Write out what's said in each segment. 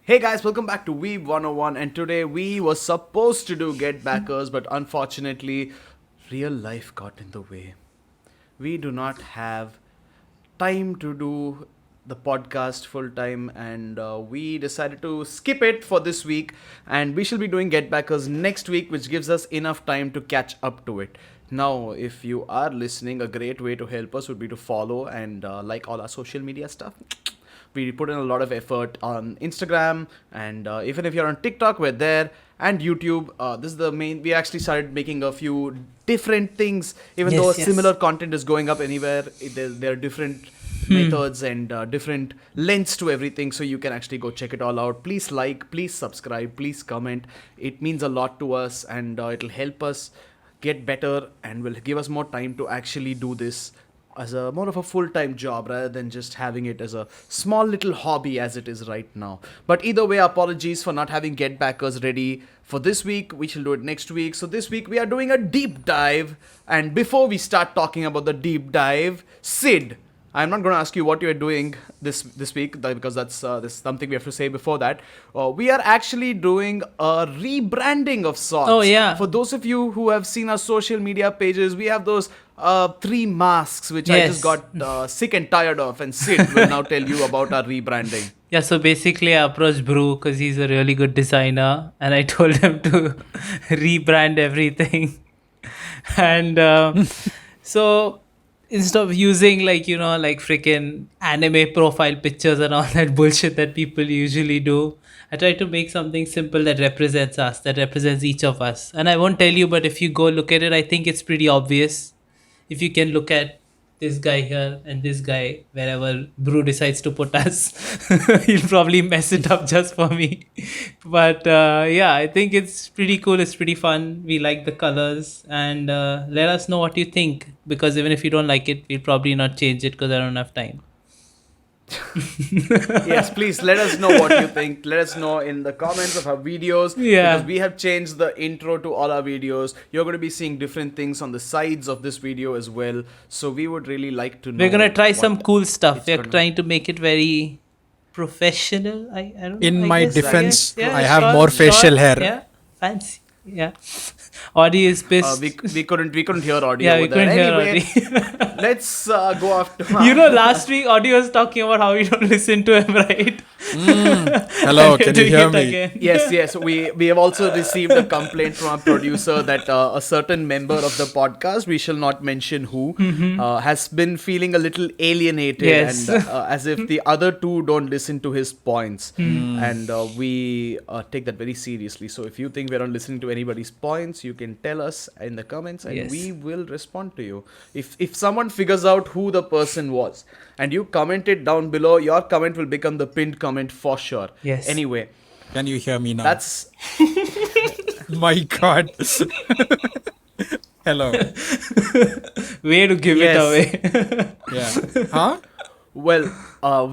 Hey guys, welcome back to Weeb101, and today we were supposed to do Get Backers, but unfortunately, real life got in the way. We do not have time to do the podcast full time, and we decided to skip it for this week, and we shall be doing Get Backers next week, which gives us enough time to catch up to it. Now, if you are listening, a great way to help us would be to follow and like all our social media stuff. We put in a lot of effort on Instagram, and even if you're on TikTok, we're there, and YouTube. This is the main. We actually started making a few different things, even though similar content is going up anywhere. There are different methods and different lengths to everything, so you can actually go check it all out. Please like, please subscribe, please comment. It means a lot to us, and it'll help us get better and will give us more time to actually do this as a more of a full-time job rather than just having it as a small little hobby as it is right now. But either way, apologies for not having Get Backers ready for this week. We shall do it next week. So this week we are doing a deep dive. And before we start talking about the deep dive, Sid, I'm not going to ask you what you're doing this week because that's something we have to say before that. We are actually doing a rebranding of sorts. Oh, yeah. For those of you who have seen our social media pages, we have those 3 masks which I just got sick and tired of, and Sid will now tell you about our rebranding. Yeah, so basically I approached Brew because he's a really good designer and I told him to rebrand everything. And so instead of using like freaking anime profile pictures and all that bullshit that people usually do, I tried to make something simple that represents us, that represents each of us. And I won't tell you, but if you go look at it, I think it's pretty obvious. If you can look at this guy here and this guy, wherever Brew decides to put us, he'll probably mess it up just for me. But yeah, I think it's pretty cool. It's pretty fun. We like the colors, and let us know what you think, because even if you don't like it, we'll probably not change it because I don't have time. Yes, please let us know what you think. Let us know in the comments of our videos. Yeah. Because we have changed the intro to all our videos. You're going to be seeing different things on the sides of this video as well. So we would really like to know. We're going to try some cool stuff. We're trying to make it very professional. I don't know. In my defense, Yeah, I have more facial hair. Yeah, fancy. Yeah. Audi is pissed. We couldn't hear Audi Yeah, over we couldn't there. hear Anyway, let's go after. Last week Audi was talking about how we don't listen to him, right? Hello, can you hear me? Yes. We have also received a complaint from our producer that a certain member of the podcast, we shall not mention who, has been feeling a little alienated and as if the other two don't listen to his points. And we take that very seriously. So if you think we're not listening to anybody's points, you can tell us in the comments and we will respond to you. If someone figures out who the person was and you comment it down below, your comment will become the pinned comment for sure. Yes. Anyway, Can you hear me now? that's My God. Hello. Way to give it away. Yeah. Huh? well,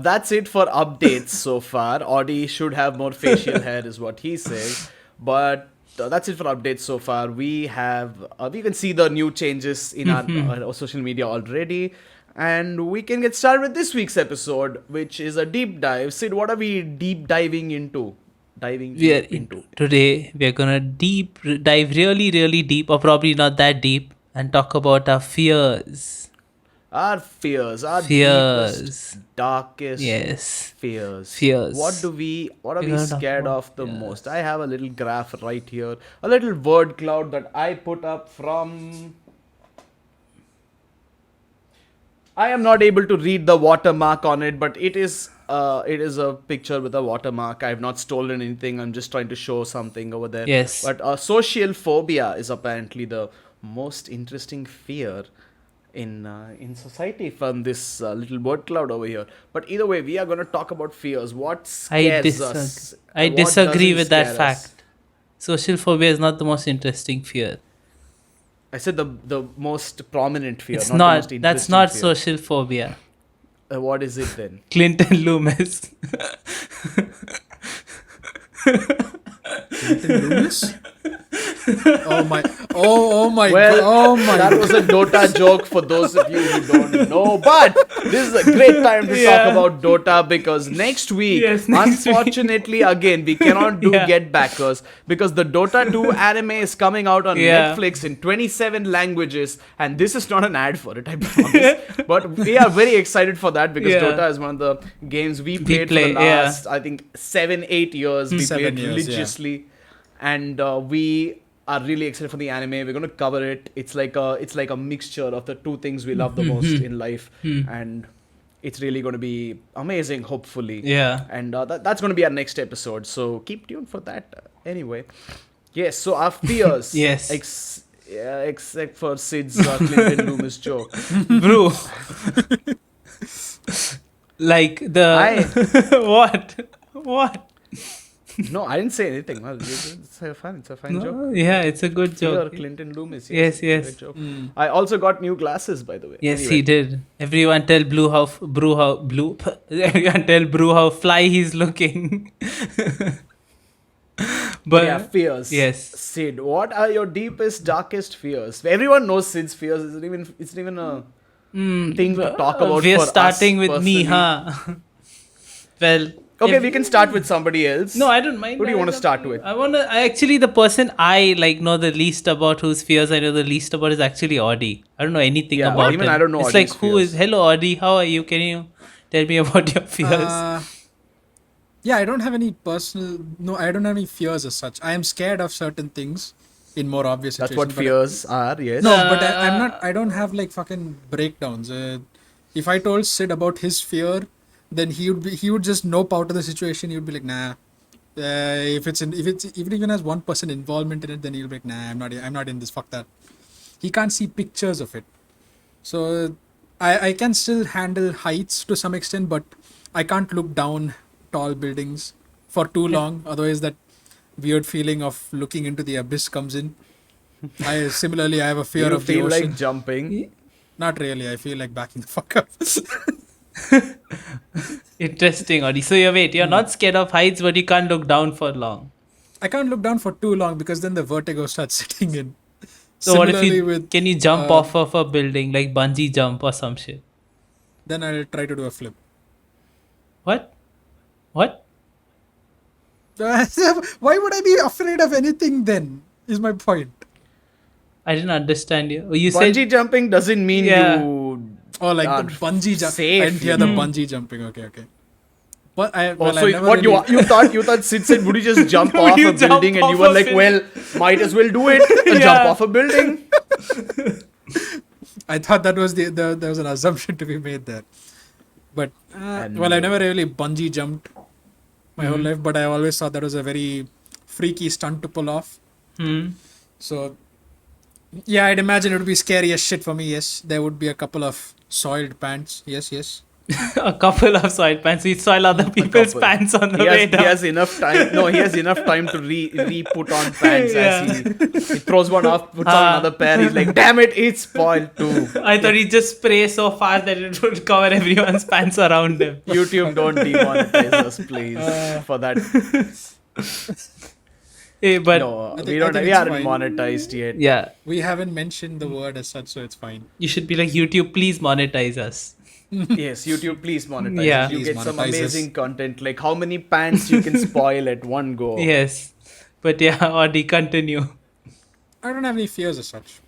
that's it for updates so far. Audi should have more facial hair, is what he says. But that's it for updates so far. We have we can see the new changes in our social media already. And we can get started with this week's episode, which is a deep dive. Sid, what are we deep diving into? Today we're gonna deep dive really, really deep, or probably not that deep, and talk about our fears. Our fears, our Fears. deepest, darkest fears. What are we scared of the most? I have a little graph right here, a little word cloud that I put up from. I am not able to read the watermark on it, but it is a picture with a watermark. I have not stolen anything. I'm just trying to show something over there. Yes. But social phobia is apparently the most interesting fear in society from this little word cloud over here. But either way, we are going to talk about fears. What scares us? I What disagree doesn't with that scare us? fact. Social phobia is not the most interesting fear. I said the most prominent fear. It's not. not. The most That's interesting not fear. social phobia. What is it then? Clinton Loomis. Clinton Loomis? Oh my. Oh my Well, god. Oh my that was a Dota joke for those of you who don't know. But this is a great time to Yeah. talk about Dota because next week, Yes, next week. unfortunately, again, we cannot do Yeah. Get Backers because the Dota 2 anime is coming out on Yeah. Netflix in 27 languages. And this is not an ad for it, I promise. But we are very excited for that because Yeah. Dota is one of the games we played for play, the yeah. last, I think, 7-8 years. We 7 played years, yeah. religiously. And we are really excited for the anime. We're going to cover it. It's like a mixture of the two things we love the most in life, and it's really going to be amazing. Hopefully, Yeah. And that's going to be our next episode. So keep tuned for that. Anyway, yes. So our fears, Yes. except for Sid's Clinton Loomis joke. Bro. Like the what? No, I didn't say anything. Well, it's a fun joke. No, yeah, it's a good Fear joke. Clinton Loomis. Yes, it's a yes. great joke. I also got new glasses, by the way. Yes, Anyway. he did. Everyone tell Brew everyone tell Brew how fly he's looking. But Yeah, fears. yes. Sid, what are your deepest, darkest fears? Everyone knows Sid's fears. It's not even a thing to talk about. We're for starting us with me, personally. huh? Well, Okay, if- we can start with somebody else. No, I don't mind. Who do you want to start with? I actually the person I like know the least about, whose fears I know the least about, is actually Audi. I don't know anything Yeah, about even him. I don't know It's Audi's like who fears. is hello Audi? How are you? Can you tell me about your fears? Yeah, I don't have any I don't have any fears as such. I am scared of certain things in more obvious That's situations. what fears are, yes. No, but I'm not. I don't have like fucking breakdowns. If I told Sid about his fear, then he would just nope out of the situation. He would be like, nah. If it's even has 1% involvement in it, then he'll be like, nah, I'm not in this. Fuck that. He can't see pictures of it. So I can still handle heights to some extent, but I can't look down tall buildings for too long. Otherwise, that weird feeling of looking into the abyss comes in. Similarly, I have a fear you of the feel ocean. like jumping. Not really. I feel like backing the fuck up. Interesting, Audi. So you're not scared of heights, but you can't look down for long. I can't look down for too long because then the vertigo starts setting in. So what if Similarly can you jump off of a building, like bungee jump or some shit? Then I'll try to do a flip. What? What? Why would I be afraid of anything then? Is my point. I didn't understand you. You Bungee said jumping doesn't mean Yeah. you. Oh, like are the bungee jump. I safe, didn't hear the bungee jumping. Okay. But I. Oh, Well, so I've never what really- you thought Sid said, would you just jump off you a jump building? And you off were a like, well, building? might as well do it and Yeah. jump off a building. I thought that was there was an assumption to be made there. But And I never really bungee jumped my whole life. But I always thought that was a very freaky stunt to pull off. So, yeah, I'd imagine it would be scary as shit for me. Yes, there would be a couple of soiled pants. Yes. a couple of soil pants. We soil other people's couple. pants on the He way has, down. he has enough time. No, he has enough time to re-put on pants as he throws one off, puts on another pair. He's like, damn it, it's spoiled too. I thought he'd just spray so fast that it would cover everyone's pants around him. YouTube, don't demonetize us, please, for that. Hey, but No, I we think we it's aren't fine. monetized yet. yeah, We haven't mentioned the word as such, so it's fine. you should be like, YouTube, please monetize us. Yes, YouTube, please monetize. Yeah. us. You Please get some monetize us. amazing content, like how many pants you can spoil at one go. Yes. But yeah, Audi, continue. I don't have any fears as such.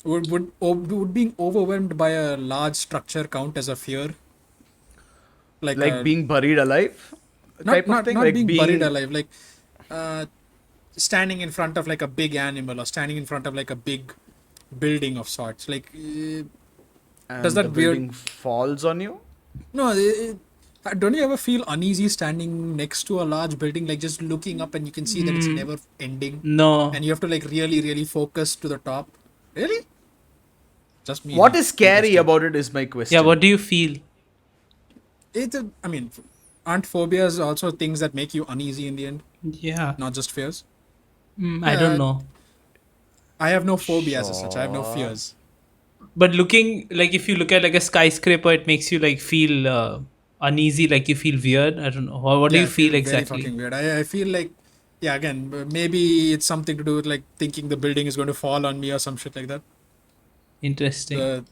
Would being overwhelmed by a large structure count as a fear? Like being buried alive, type of thing. Not Like being buried alive. Like standing in front of like a big animal or standing in front of like a big building of sorts. Like and does that the weird- building falls on you? no. Don't you ever feel uneasy standing next to a large building, like just looking up and you can see that it's never ending, No. and you have to like really, really focus to the top? Really? Just me. What huh? is scary Interesting. about it is my question. Yeah, what do you feel? I mean, aren't phobias also things that make you uneasy in the end, Yeah. not just fears? I don't know. I have no phobias as such. I have no fears. But looking, like if you look at like a skyscraper, it makes you like feel uneasy, like you feel weird. I don't know. What do Yeah, you I feel very exactly? fucking weird. I feel like yeah, again, maybe it's something to do with like thinking the building is going to fall on me or some shit like that. Interesting.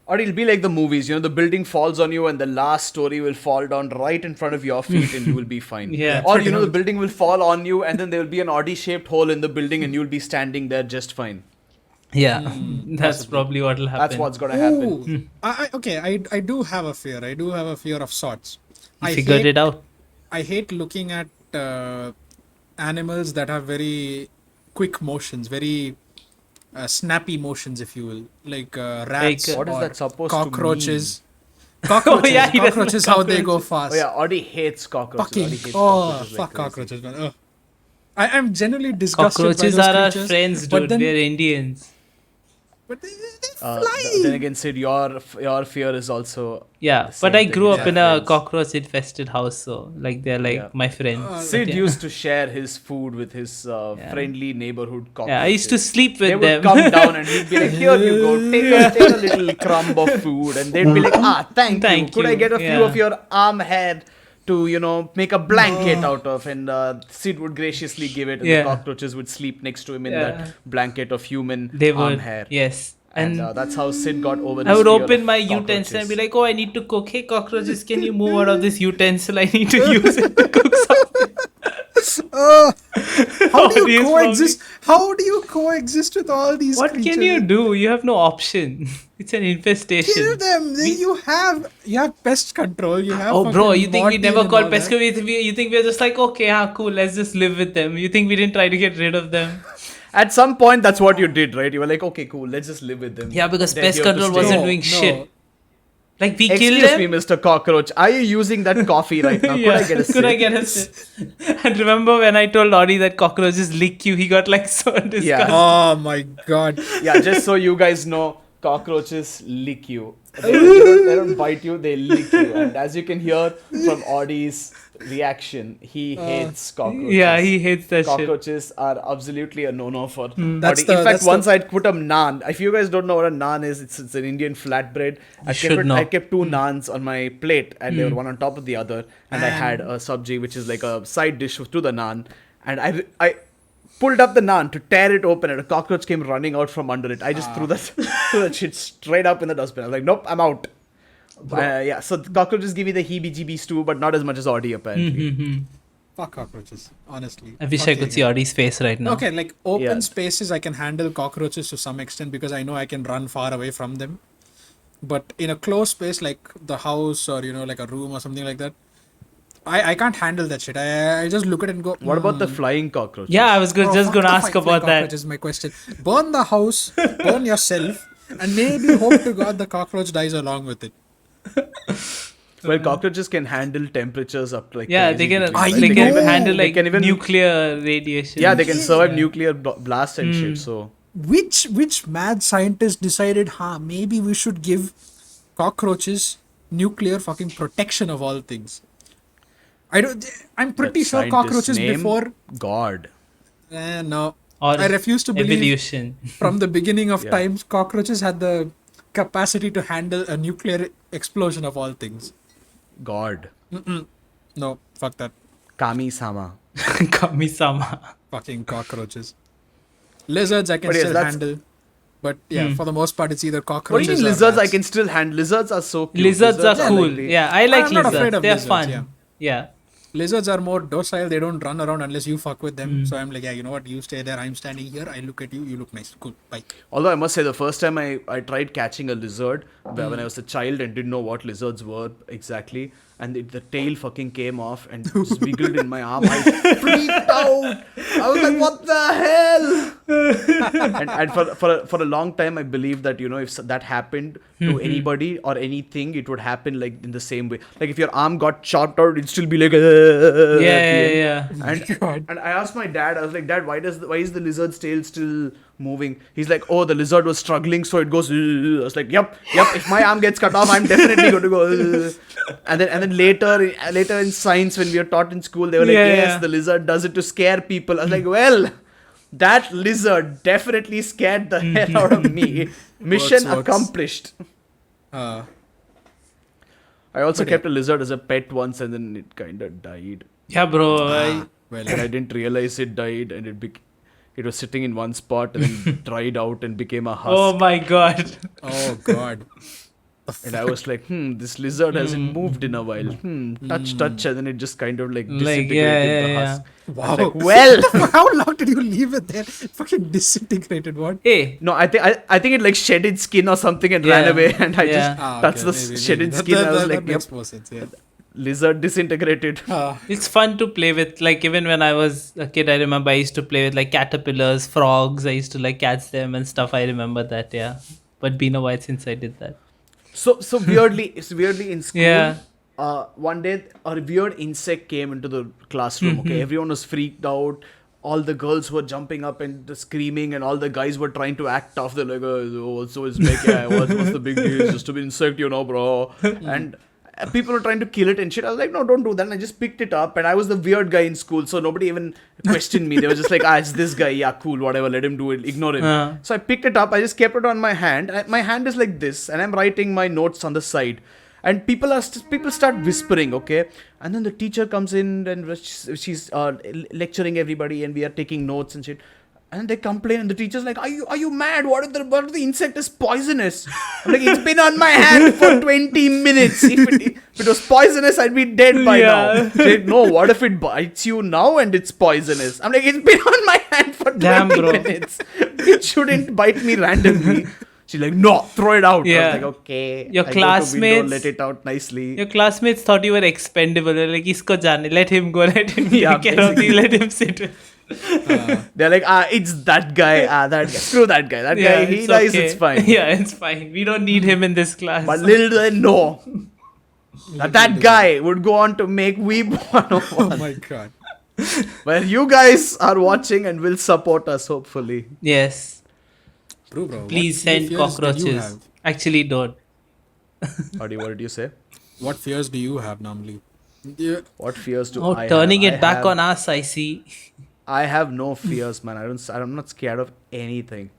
Or it'll be like the movies, the building falls on you and the last story will fall down right in front of your feet and you will be fine. Yeah. Or, pretty the much. building will fall on you and then there will be an Audi-shaped hole in the building and you'll be standing there just fine. Yeah, that's possibly. probably what'll happen. That's what's gonna happen. Ooh, I do have a fear. I do have a fear of sorts. You I figured hate, it out. I hate looking at animals that have very quick motions, very snappy motions, if you will, like rats Like, What is or that supposed to cockroaches. Cockroaches, yeah, he doesn't cockroaches, how they go cockroaches. fast. Oh yeah, Audi hates cockroaches. Fucking, Audi hates oh, cockroaches like fuck crazy. cockroaches, man. Ugh. I'm genuinely disgusted Cockroaches by those are our creatures, friends, but dude. then, We're Indians. but they Uh, fly. then again, Sid, your fear is also Yeah, the but same I thing grew with up our in a friends. cockroach-infested house, so like they're like Yeah. my friends. Sid yeah. used to share his food with his friendly neighborhood cockroaches. Yeah, I used to sleep They with would them. come down and we'd be like, "Here you go, take a little crumb of food," and they'd be like, "Thank you. Thank Could I you." get a few Yeah. of your arm hair to make a blanket out of?" And Sid would graciously give it, and Yeah. the cockroaches would sleep next to him in Yeah. that blanket of human They arm would, hair. yes. And that's how Sid got over. I his would fear open of my utensil and be cockroaches. like, "Oh, I need to cook. Hey, cockroaches, can you move out of this utensil? I need to use it to cook something." How do you Audience coexist? How do you coexist with all these What creatures? can you do? You have no option. It's an infestation. Kill them. You have pest control. You have. Oh, bro, fucking you think we Morty never and called all that. pesca? You think we're just like, okay, cool, let's just live with them. You think we didn't try to get rid of them? At some point, that's what you did, right? You were like, "Okay, cool, let's just live with them." Yeah, because They're pest here to control stay. wasn't No, doing no. shit. Like, we killed Excuse them. me, Mr. Cockroach. Are you using that coffee right now? Could Yeah, I get a sip? could I get a sip? And remember when I told Audi that cockroaches lick you, he got like so disgusted. Oh my god. Yeah, just so you guys know, cockroaches lick you. They don't bite you, they lick you. And as you can hear from Audi's reaction, he hates cockroaches. Yeah, he hates that shit. Cockroaches are absolutely a no-no for That's Audi. the- In fact, that's the- once I'd put a naan. If you guys don't know what a naan is, it's an Indian flatbread. should know. I kept two naans on my plate, and they were one on top of the other. And I had a sabji, which is like a side dish to the naan. And I pulled up the naan to tear it open, and a cockroach came running out from under it. I just threw that shit straight up in the dustbin. I was like, "Nope, I'm out." Yeah, so the cockroaches give me the heebie-jeebies too, but not as much as Audi apparently. Fuck cockroaches. Honestly. I wish I Fuck could you see guys. Audi's face right now. Okay, like open Yeah. spaces, I can handle cockroaches to some extent because I know I can run far away from them. But in a closed space like the house or like a room or something like that, I can't handle that shit. I just look at it and go. What about the flying cockroaches? Yeah, I was Bro, just fuck gonna the ask flying about that. cockroaches is my question. Burn the house, burn yourself, and maybe hope to God the cockroach dies along with it. Well, cockroaches can handle temperatures up to like Yeah, crazy they can degrees, I right? they can know. handle They like can even- nuclear radiation. Yeah, they can survive Yeah. nuclear blasts and shit. So Which mad scientist decided, maybe we should give cockroaches nuclear fucking protection of all things? I'm pretty that sure scientist's cockroaches name? before. God. No. Or I refuse to believe evolution. from the beginning of Yeah. times cockroaches had the capacity to handle a nuclear explosion of all things. God. No, fuck that. Kami-sama. Kami-sama. Fucking cockroaches. Lizards I can But yes, still that's- handle. But yeah, for the most part, it's either What do cockroaches you mean or lizards? I rats. can still handle. Lizards are so cute. Lizards are like cool. the- Yeah, I like I'm not lizards. afraid of They're lizards, fun. yeah. Yeah. Lizards are more docile. They don't run around unless you fuck with them. So I'm like, yeah, you know what? You stay there. I'm standing here. I look at you. You look nice. Cool. Bye. Although I must say, the first time I tried catching a lizard when I was a child and didn't know what lizards were exactly, and the tail fucking came off and just wiggled in my arm. I freaked out. I was like, "What the hell?" and for a long time, I believed that if that happened to anybody or anything, it would happen like in the same way. Like if your arm got chopped out, it'd still be like. Yeah. And I asked my dad, I was like, "Dad, why is the lizard's tail still moving?" He's like, "Oh, the lizard was struggling, so it goes." I was like, "Yep. If my arm gets cut off, I'm definitely going to go." And then later in science, when we were taught in school, they were like, Yeah, "Yes, yeah. the lizard does it to scare people." I was like, "Well, that lizard definitely scared the hell out of me. Mission Works. accomplished." Uh, I also But kept a lizard as a pet once, and then it kind of died. Yeah, bro. Well, and I didn't realize it died, and it was sitting in one spot and then dried out and became a husk. Oh my god. oh god. And I was like, this lizard hasn't moved in a while. Touch, and then it just kind of like disintegrated the husk. Wow. I was like, well, How long did you leave it there? Fucking disintegrated. What? Hey. no, I think it like shed its skin or something and ran Yeah. away, and I Yeah. just touched the shedded skin. I was like, that yep, makes more sense. Yeah. lizard disintegrated. It's fun to play with. Like even when I was a kid, I remember I used to play with like caterpillars, frogs. I used to like catch them and stuff. I remember that, yeah. But been a while since I did that. So weirdly, it's weirdly in school. Yeah. One day, a weird insect came into the classroom. Okay, everyone was freaked out. All the girls were jumping up and screaming, and all the guys were trying to act tough. They're like, "Oh, so it's big. What's the big deal? It's just an insect, bro." And people were trying to kill it and shit. I was like, "No, don't do that." And I just picked it up, and I was the weird guy in school, so nobody even questioned me. They were just like, "It's this guy. Yeah, cool, whatever. Let him do it. Ignore him." So I picked it up. I just kept it on my hand. My hand is like this, and I'm writing my notes on the side. And people start whispering, okay? And then the teacher comes in and she's lecturing everybody, and we are taking notes and shit. And they complain, and the teacher's like, "Are you mad? What if the insect is poisonous?" I'm like, "It's been on my hand for 20 minutes. If it was poisonous, I'd be dead by now." She's like, "No, what if it bites you now and it's poisonous?" I'm like, "It's been on my hand for 20 Damn, bro. minutes. It shouldn't bite me randomly." She's like, "No, throw it out." Yeah. I was like, "Okay." Your I go to window, classmates- let it out nicely. Your classmates thought you were expendable. They're like, "Isko jane, let him go, let him Yeah, get out, basically. let him sit." They're like, "It's that guy. That guy. Screw that guy. That guy, he dies, okay. it's fine." Yeah, it's fine. We don't need him in this class. But little do they know that guy would go on to make Weeb Oh 101. my god. Where you guys are watching and will support us, hopefully. Yes. Bro, Please what send fears did you cockroaches. have? Actually, don't. Audi, what did you say? What fears do you have normally? Yeah. What fears do Oh, I turning have? it back on us, I see. I have no fears, man. I'm not scared of anything.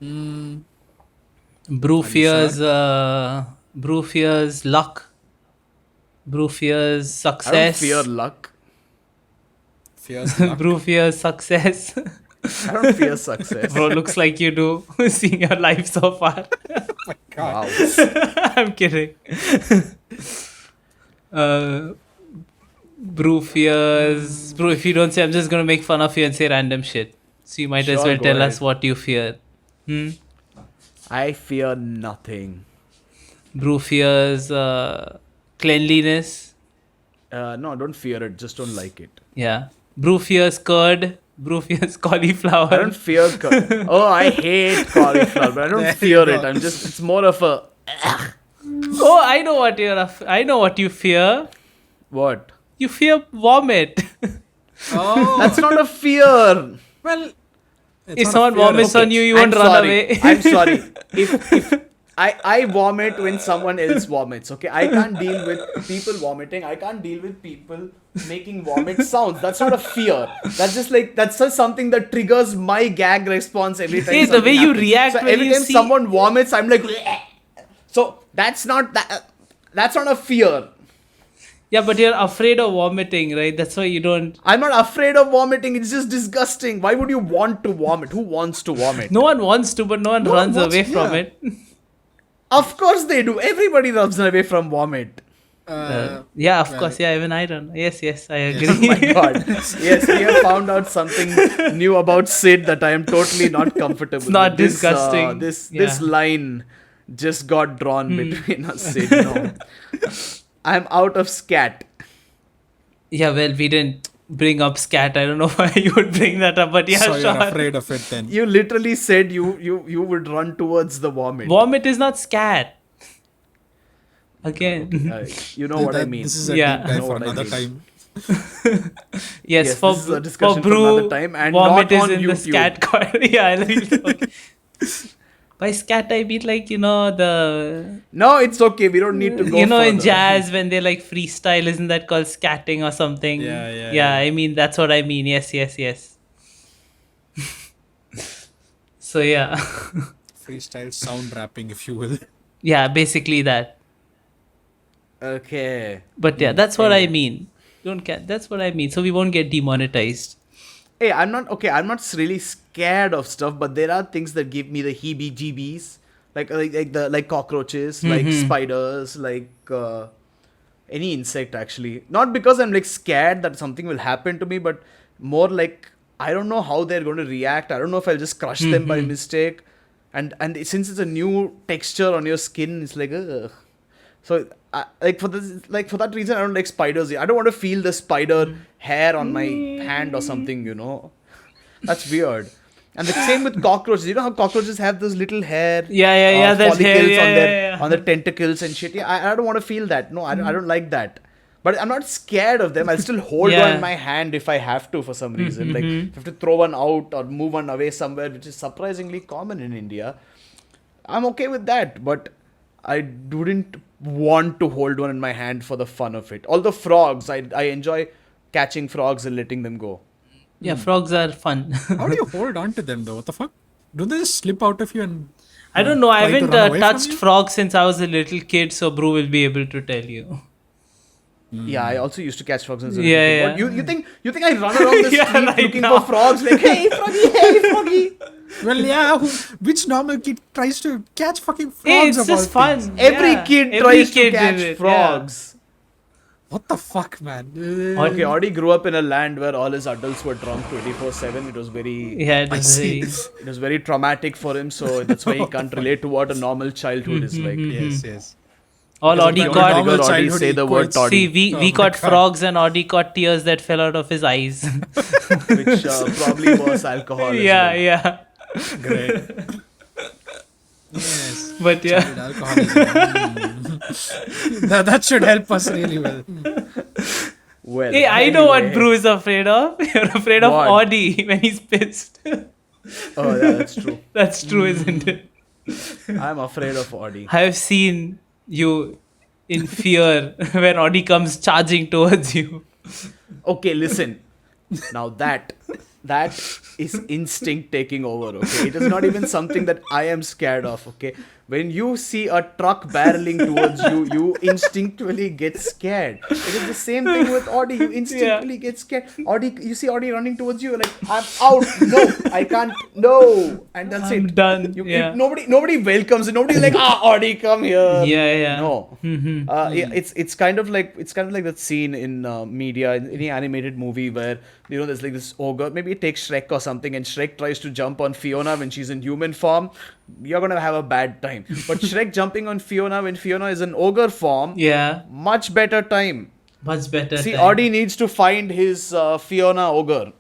Brew you fears, Brew fears luck. Brew fears I don't success. fear luck. Fears luck. Brew fears success. I don't fear success. Bro, looks like you do, seeing your life so far. Wow. I'm kidding. Brew fears. Bro, if you don't say, I'm just gonna make fun of you and say random shit. So you might as Sure, well go tell ahead. us what you fear. I fear nothing. Brew fears cleanliness. No, don't fear it. Just don't like it. Yeah. Brew fears curd. Brew fears cauliflower. I don't fear. Oh, I hate cauliflower, but I don't There fear you it. go. It's more of a. Oh, I know what I know what you fear. What? You fear vomit. Oh, That's not a fear. well. If not a someone fear, vomits on you, you won't I'm run sorry. away. I'm sorry. If I vomit when someone else vomits, okay? I can't deal with people vomiting. I can't deal with people making vomit sounds. That's not a fear. That's just something that triggers my gag response every time. Hey, the something way you happens. react So when every you time see- someone vomits, I'm like, "Bleh." So that's not a fear. Yeah, but you're afraid of vomiting, right? That's why you don't. I'm not afraid of vomiting. It's just disgusting. Why would you want to vomit? Who wants to vomit? No one wants to, but no one No one runs wants- away from yeah. it. Of course they do. Everybody runs away from vomit. Yeah, of well- course. Yeah, even I run. Yes, I Oh agree. my god. Yes, we have found out something new about Sid that I am totally not comfortable with. not This, disgusting. This Yeah. line just got drawn between us, Sid. No. I'm out of scat. Yeah, well, we didn't bring up scat. I don't know why you would bring that up, but yeah, so sure. you're afraid of it then. You literally said you would run towards the vomit. Vomit is not scat. Again. You know what I mean. This is a Yeah. deep You dive know for what I another mean. time. Yes, Yes, this is a discussion for brew, another time and vomit not is on in the YouTube. scat corner. Yeah, I know. Okay. By scat, I mean like, the No, it's okay. We don't need to go in further. jazz when they like freestyle, isn't that called scatting or something? Yeah. I mean, that's what I mean. Yes. So yeah. Freestyle sound rapping, if you will. Yeah, basically that. Okay. But yeah, that's what I mean. don't care. That's what I mean. So we won't get demonetized. Hey, I'm not okay. I'm not really scared of stuff, but there are things that give me the heebie-jeebies, like cockroaches, like spiders, like any insect actually. Not because I'm like scared that something will happen to me, but more like I don't know how they're going to react. I don't know if I'll just crush them by mistake, and since it's a new texture on your skin, it's like ugh. So, for that reason, I don't like spiders. I don't want to feel the spider hair on my hand or something. That's weird. And the same with cockroaches. You know how cockroaches have those little hair, That follicles hair, on their yeah. on their tentacles and shit. Yeah, I don't want to feel that. No, I don't like that. But I'm not scared of them. I'll still hold one in my hand if I have to for some reason. Like if I have to throw one out or move one away somewhere, which is surprisingly common in India. I'm okay with that, but I wouldn't want to hold one in my hand for the fun of it. Although frogs, I enjoy catching frogs and letting them go. Yeah, frogs are fun. How do you hold on to them though? What the fuck? Do they just slip out of you and? I don't know. I try to haven't run away from touched you? frogs since I was a little kid, so Brew will be able to tell you. Yeah, I also used to catch frogs as a Yeah, little kid. yeah. What, you think I run around the Yeah, street right looking now. for frogs like, hey froggy? Well, yeah. Which normal kid tries to catch fucking frogs? Hey, it's of just all fun. things? Every Yeah. kid Every tries kid to catch did it, frogs. What the fuck, man? Okay, Audi grew up in a land where all his adults were drunk 24/7. It was very, Yeah, it I was see. very... it was very traumatic for him. So that's why he can't relate to what a normal childhood is like. Yes. All Because Audi if got... normal Audi, childhood say the word equates- toddy. See, Oh we my caught God. frogs and Audi caught tears that fell out of his eyes. Which probably was alcohol. yeah, as well. yeah. Great. Yes. But yeah. Child alcoholism. That should help us really well. Well, Hey, I know what anyway. Brew is afraid of. You're afraid of What? Audi when he's pissed. Oh, yeah, that's true. That's true, isn't it? I'm afraid of Audi. I have seen you in fear when Audi comes charging towards you. Okay, listen. Now that is instinct taking over, okay? It is not even something that I am scared of, okay? When you see a truck barreling towards you, you instinctively get scared. It is the same thing with Audi. You instinctively get scared. Audi, you see Audi running towards you, like, I'm out. No, I can't. No. And that's I'm it. done. Yeah. Nobody welcomes it. Nobody's like, Audi, come here. Yeah. No. Yeah, it's kind of like that scene in media, in any animated movie where there's like this ogre. Maybe it takes Shrek or something, and Shrek tries to jump on Fiona when she's in human form. You're gonna have a bad time. But Shrek jumping on Fiona when Fiona is in ogre form, Yeah. much better time. Much better. See, time. Audi needs to find his Fiona ogre,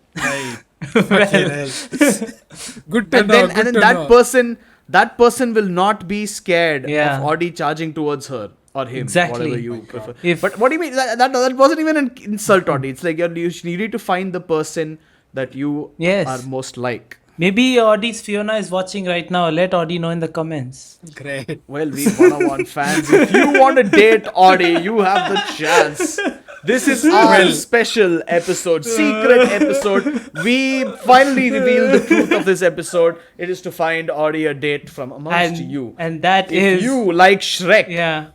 Good to and know. then that person will not be scared Yeah. of Audi charging towards her or him, Exactly. whatever you prefer. If- But what do you mean? That wasn't even an insult, Audi. It's like you need to find the person that you Yes. are most like. Maybe Audi's Fiona is watching right now. Let Audi know in the comments. Great. Well, Weeb101 fans, if you want to date Audi, you have the chance. This is our special episode, secret episode. We finally reveal the truth of this episode. It is to find Audi a date from amongst you. And that If is... you like Shrek, Yeah.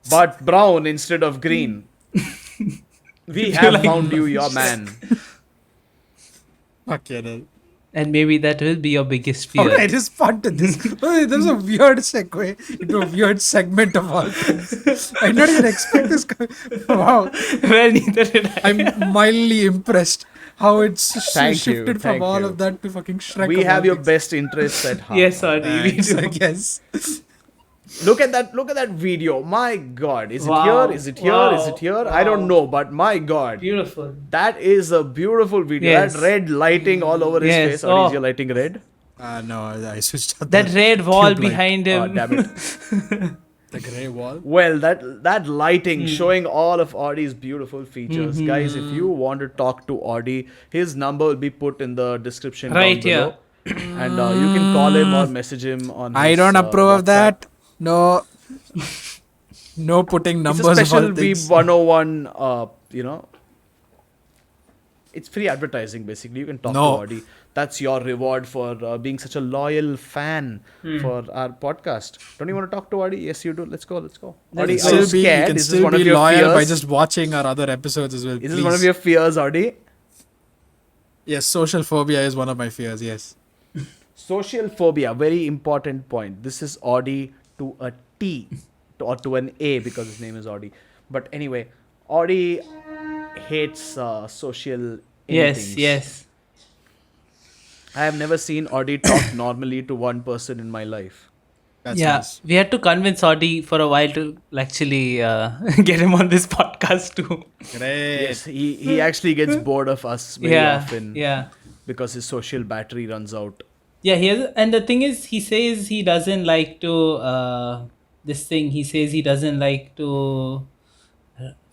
but brown instead of green, we have found you your man. Okay, then. And maybe that will be your biggest fear. Alright, respond to this. Oh, there's a weird segue into a weird segment of all things. I did not even expect this. Wow. Well, neither did I. I'm mildly impressed how it's Thank you, shifted from thank all you. of that to fucking Shrek. We of have all your things. best interests at heart. Yes, Audi, we Thanks, do. I guess. Look at that video. My God, is Wow. it here? Is it here? Wow. Is it here? I don't know, but my God. Beautiful. That is a beautiful video. Yes. That red lighting all over his Yes. face. Or Oh. is your lighting red? No, I switched out That red wall tube light. behind Oh, him. damn it. The grey wall. Well, that lighting Hmm. showing all of Audi's beautiful features. Mm-hmm. Guys, if you want to talk to Audi, his number will be put in the description Right down below. And you can call him or message him on I his, don't approve of WhatsApp. that. No. No putting It's numbers a of special all things. Weeb101, it's free advertising basically. You can talk No. to Audi. That's your reward for being such a loyal fan for our podcast. Don't you want to talk to Audi? Yes, you do. Let's go. Audi, You are you you scared? can Is this still one be of your loyal by fears? just watching our other episodes as well. Is this please. one of your fears, Audi? Yes, social phobia is one of my fears. Yes. Social phobia, very important point. This is Audi to a T or to an A because his name is Audi. But anyway, Audi hates social anythings. Yes. I have never seen Audi talk normally to one person in my life. That's Yeah, nice. we had to convince Audi for a while to actually get him on this podcast too. Great. Yes, he actually gets bored of us very often Yeah. because his social battery runs out. Yeah, he has, and the thing is, he says he doesn't like to. This thing, he says he doesn't like to.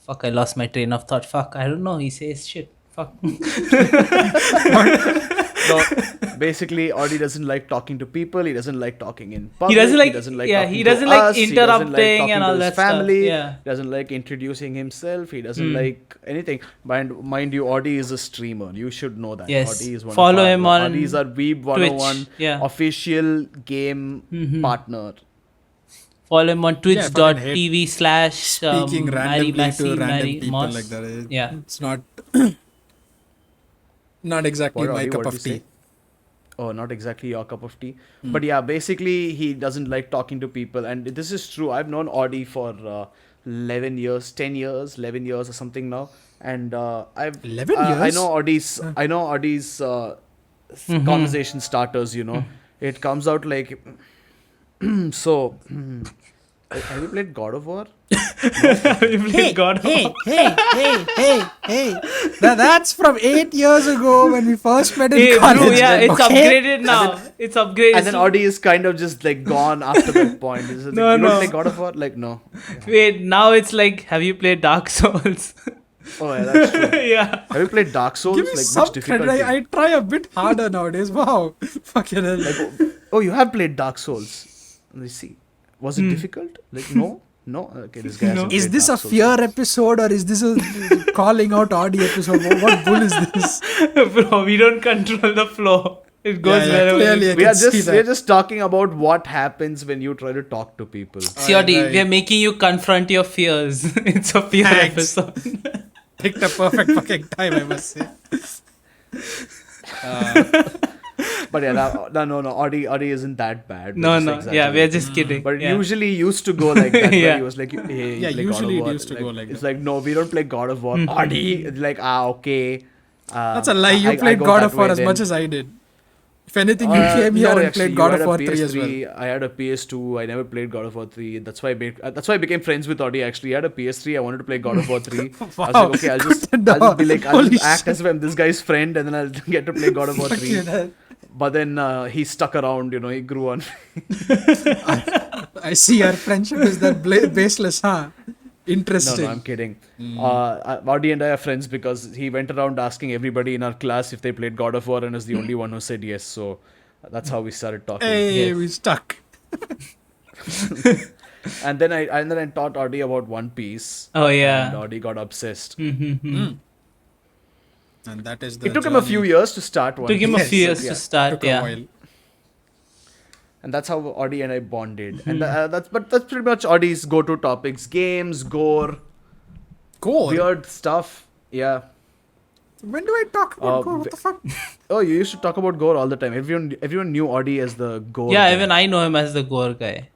Fuck! I lost my train of thought. Fuck! I don't know. He says shit. Fuck. No, basically, Audi doesn't like talking to people. He doesn't like talking in public. He doesn't like. talking he to doesn't like us. He doesn't like interrupting talking and to all his that family. stuff. Yeah. He doesn't like introducing himself. He doesn't like anything. Mind you, Audi is a streamer. You should know that. Yes. Audi is one Follow of our, him on Audi is our Weeb101 Twitch. Yeah. official game partner. Follow him on fucking twitch.tv slash Speaking randomly to random people Moss. like that. Yeah. It's not not exactly my cup What of did you tea. say? Oh, not exactly your cup of tea. But yeah, basically, he doesn't like talking to people. And this is true. I've known Audi for 11 years, 10 years, 11 years or something now. And I've 11 I years? know Audi's conversation starters, you know. It comes out like, so, have you played God of War? Hey, that's from 8 years ago when we first met in Hey, college. bro, yeah, man, it's okay? upgraded now. It's upgraded. And then Audi is kind of just like gone after that point. It's like, No, you no. don't play God of War? Like, no. Wait, now it's like, have you played Dark Souls? Oh, yeah, that's true. Yeah. Have you played Dark Souls? Give me Like, some which difficulty? credit. I try a bit harder nowadays. Wow. Fucking hell. Oh, you have played Dark Souls. Let me see. Was it difficult? Like, no? No? Okay, this guy hasn't Is played this a Dark Souls. fear episode or is this a calling out Audi episode? What bull is this? Bro, we don't control the flow. It goes Yeah, wherever. clearly I We can are see that. just talking about what happens when you try to talk to people. See, Audi, Right. we are making you confront your fears. It's a fear Thanks. episode. Picked a perfect fucking time, I must say. But yeah, no, Audi isn't that bad. We're No, just no. Yeah, exaggerating. we are just kidding. But it yeah. usually used to go like that. Where Yeah. he was like, hey, Yeah, you play usually God it of War. used to go like It's that. like, no, we don't play God of War. Audi, it's like, okay. That's a lie. You I played go God that of War way as then. much as I did. If anything, you came here no, and actually, played you God had of a War 3 as well. PS3, I had a PS2. I never played God of War 3. That's why I became friends with Audi. Actually, he had a PS3. I wanted to play God of War 3. I was Wow. like, okay, I'll just be like, I'll Holy just act shit. as if I'm this guy's friend, and then I'll get to play God of War 3. Fucking hell. But then he stuck around. You know, he grew on. I see our friendship is that baseless, huh? No, Interesting. I'm kidding. Audi and I are friends because he went around asking everybody in our class if they played God of War and is the only one who said yes. So that's how we started talking. Hey, Yes. we stuck. And then I taught Audi about One Piece. Oh, And yeah. Audi got obsessed. Mm-hmm. And that is the It took him a few years to start One Took him a Piece. few years Yeah. to start. Took a Yeah. while. And that's how Audi and I bonded. And that's pretty much Audi's go-to topics: games, gore, Gore? weird stuff. Yeah. When do I talk about gore? What the fuck? Oh, you used to talk about gore all the time. Everyone knew Audi as the gore. Yeah, guy. even I know him as the gore guy.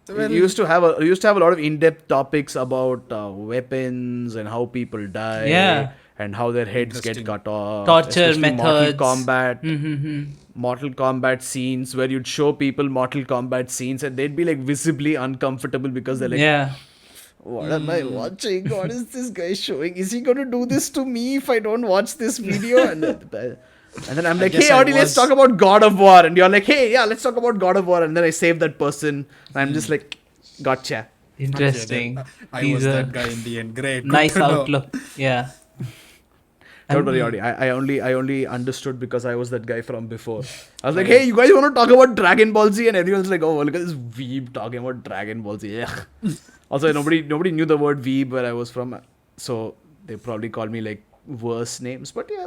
Well, You used to have a lot of in-depth topics about weapons and how people die. Yeah. And how their heads get Interesting. cut off. Torture especially Mortal methods. Kombat. Mm-hmm. Mortal Kombat scenes where you'd show people Mortal Kombat scenes and they'd be like visibly uncomfortable because they're like, Yeah. what am I watching? What is this guy showing? Is he going to do this to me if I don't watch this video? And then I'm like, guess hey, I Audi, let's was- talk about God of War. And you're like, hey, yeah, let's talk about God of War. And then I save that person. And I'm just like, gotcha. Interesting. I He's was a that guy in the end. Great. Good nice to know. outlook. Yeah. Don't worry, Audi. I only understood because I was that guy from before. I was like, hey, you guys want to talk about Dragon Ball Z? And everyone's like, oh, look at this weeb talking about Dragon Ball Z. Yeah. Also, nobody knew the word weeb where I was from. So they probably called me like worse names. But yeah,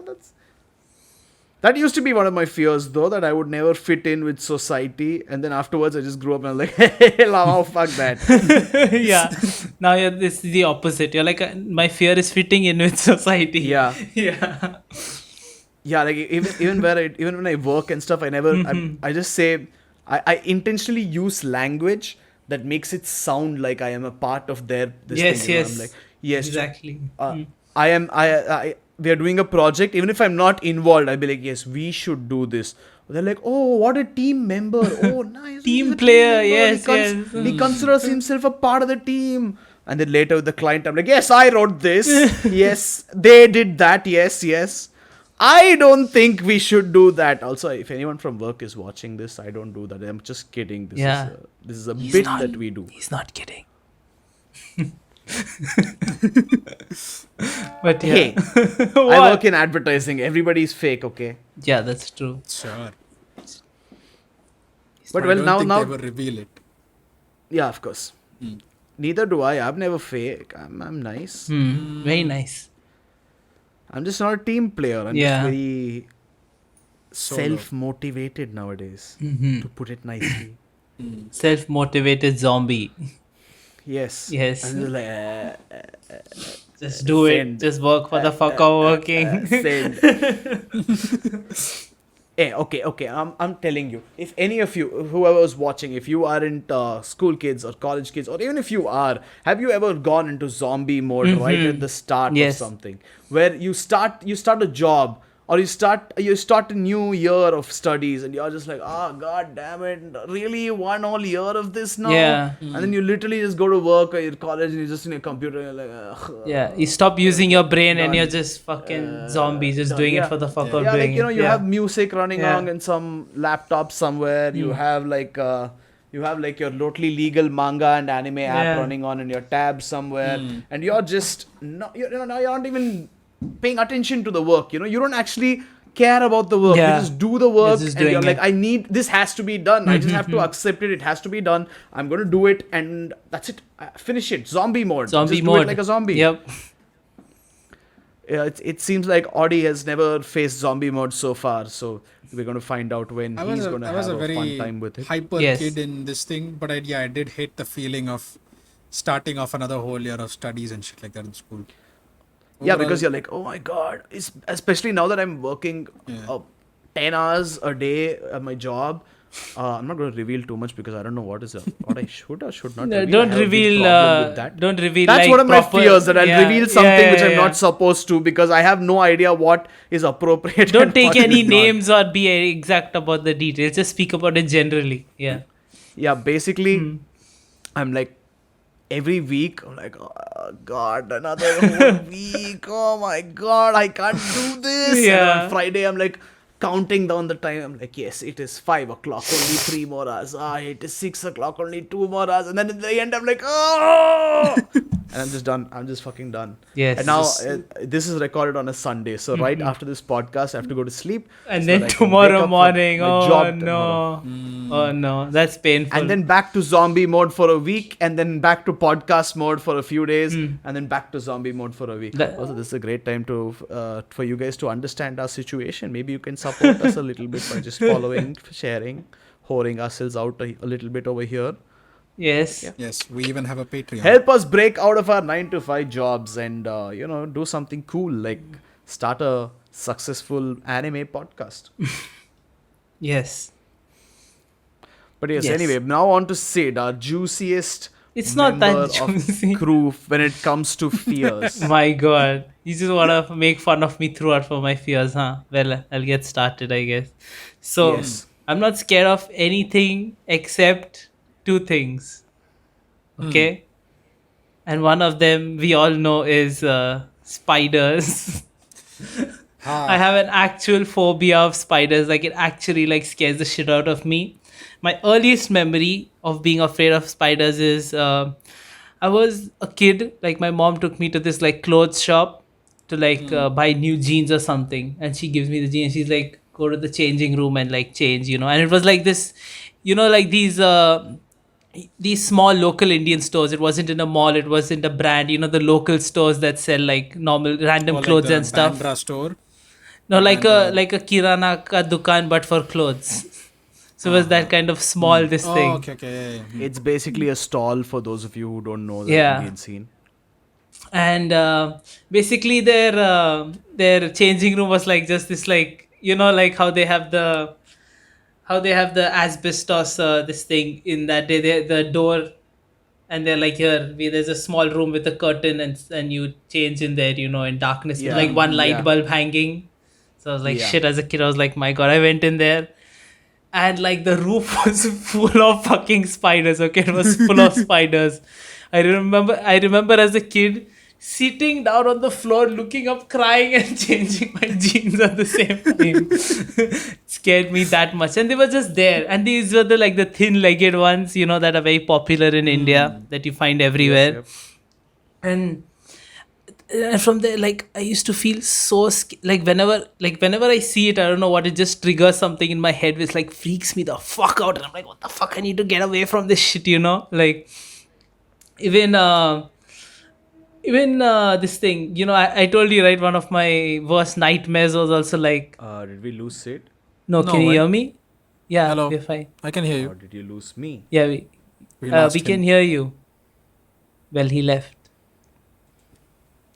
that used to be one of my fears, though, that I would never fit in with society. And then afterwards, I just grew up and I was like, hey, oh, fuck that. Yeah. Now this is the opposite. You're like, my fear is fitting in with society. Yeah. Yeah. Yeah, like even when I work and stuff, I never, I just say, I intentionally use language that makes it sound like I am a part of this Yes, thing. You know? yes. I'm like, yes, Exactly. we are doing a project. Even if I'm not involved, I'll be like, yes, we should do this. They're like, oh, what a team member. Oh, nice. Team He's a player, member. yes, He considers himself a part of the team. And then later with the client, I'm like, yes, I wrote this. Yes, they did that. Yes. I don't think we should do that. Also, if anyone from work is watching this, I don't do that. I'm just kidding. This is a bit that we do. He's not kidding. But yeah. Hey, I work in advertising. Everybody's fake, okay? Yeah, that's true. Sure. But I well, don't now think they ever reveal it. yeah, of course. Neither do I. I'm never fake. I'm nice. Very nice. I'm just not a team player. I'm Yeah. just very Solo. self-motivated nowadays, to put it nicely. Self-motivated zombie. Yes. Yes. I'm just like, Just do Send. it. Just work for the fuck of working. send. Okay. I'm telling you. If any of you, whoever is watching, if you aren't school kids or college kids, or even if you are, have you ever gone into zombie mode right at the start Yes. of something, where you start a job, or you start a new year of studies, and you're just like, god damn it, really one whole year of this now? Yeah. And then you literally just go to work or your college and you're just in your computer and you're like, ugh. Yeah, you stop using your brain and Done. you're just fucking zombies, just Done. doing Yeah. it for the fuck of Yeah, doing like, you know, it. you Yeah. have music running Yeah. on in some laptop somewhere. You have like your totally legal manga and anime app Yeah. running on in your tab somewhere, and you're just not, you're not even paying attention to the work. You know, you don't actually care about the work. Yeah. You just do the work, just and you're doing like, it. this has to be done. I just have to accept it. It has to be done. I'm going to do it, and that's it. Finish it. Zombie mode. Zombie just mode. do it like a zombie. Yep. Yeah, it seems like Audi has never faced zombie mode so far, so we're going to find out when he's going to have a very fun time with it. hyper Yes. kid in this thing, but I did hate the feeling of starting off another whole year of studies and shit like that in school. Yeah, Overall, because you're like, oh my god, especially now that I'm working Yeah. 10 hours a day at my job. I'm not going to reveal too much because I don't know what I should or should not No, reveal. don't I have a big reveal. problem with that. Don't reveal. That's like, one of my proper- fears, that I'll Yeah, reveal something yeah, which I'm yeah. not supposed to, because I have no idea what is appropriate. Don't and take what any is not. names or be exact about the details. Just speak about it generally. Yeah. Yeah, basically, I'm like, every week, I'm like, oh god, another whole week. Oh my god, I can't do this. And Yeah. on Friday, I'm like counting down the time. I'm like, yes, it is 5 o'clock, only 3 more hours. It is 6 o'clock, only 2 more hours. And then at the end, I'm like, oh! And I'm just done. I'm just fucking done. Yes. And now, this is recorded on a Sunday. So right after this podcast, I have to go to sleep. And so then that I can wake tomorrow up for morning, my oh job no. tomorrow. Oh no, that's painful. And then back to zombie mode for a week, and then back to podcast mode for a few days, and then back to zombie mode for a week. Also, this is a great time to for you guys to understand our situation. Maybe you can support us a little bit by just following, sharing, whoring ourselves out a little bit over here. Yes. Yes, we even have a Patreon. Help us break out of our 9 to 5 jobs and do something cool, like start a successful anime podcast. Yes. But yes, Yes. anyway, now on to Sid, our juiciest It's not that member juicy. of crew when it comes to fears. My god. You just want to make fun of me throughout for my fears, huh? Well, I'll get started, I guess. So, Yes. I'm not scared of anything except 2 things. Okay? And one of them we all know is spiders. I have an actual phobia of spiders. Like, it actually scares the shit out of me. My earliest memory of being afraid of spiders is I was a kid. Like, my mom took me to this clothes shop to buy new jeans or something, and she gives me the jeans. She's like, go to the changing room and change, and it was like this, like these these small local Indian stores. It wasn't in a mall. It wasn't a brand. The local stores that sell like normal random Or like clothes the and stuff. Bandra store. No, like a Bandra. kirana ka dukan, but for clothes. So it was that kind of small this Oh, thing. okay. Yeah. It's basically a stall for those of you who don't know the Yeah. Indian scene. And basically their changing room was like just this, like like how they have the asbestos this thing in that the door, and they're like, here there's a small room with a curtain, and you change in there, in darkness, with Yeah. like one light Yeah. bulb hanging. So I was like, Yeah. shit, as a kid I was like, my god. I went in there, and like the roof was full of fucking spiders. Okay, it was full of spiders. I remember as a kid sitting down on the floor, looking up, crying, and changing my jeans at the same time. It scared me that much. And they were just there, and these were the thin-legged ones, that are very popular in India, that you find everywhere. Yep. And from there, like, I used to feel so whenever I see it, I don't know what, it just triggers something in my head which like freaks me the fuck out, and I'm like, what the fuck, I need to get away from this shit, like, even this thing, I told you, right, one of my worst nightmares was also like, Did we lose Sid? no, No, can you why? hear me? Yeah, Hello. we're fine. I can hear Or you. did you lose me? Yeah, We lost we him. can hear you. Well, he left.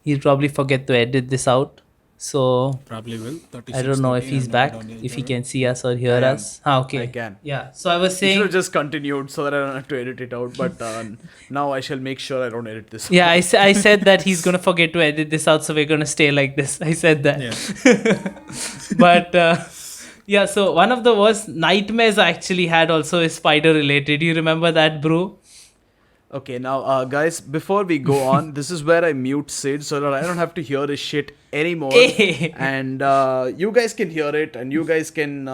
He'll probably forget to edit this out, so Probably will. I don't know if 36, he's 30, back, and if he 11. can see us or hear I am. us. Okay. I can. Yeah. So I was You should saying, have just continued so that I don't have to edit it out. But now I shall make sure I don't edit this. yeah, I said that he's gonna forget to edit this out, so we're gonna stay like this. I said that. Yeah. But yeah, so one of the worst nightmares I actually had also is spider related. You remember that, bro? Okay, now, guys, before we go on, this is where I mute Sid so that I don't have to hear his shit anymore. Hey. And you guys can hear it, and you guys can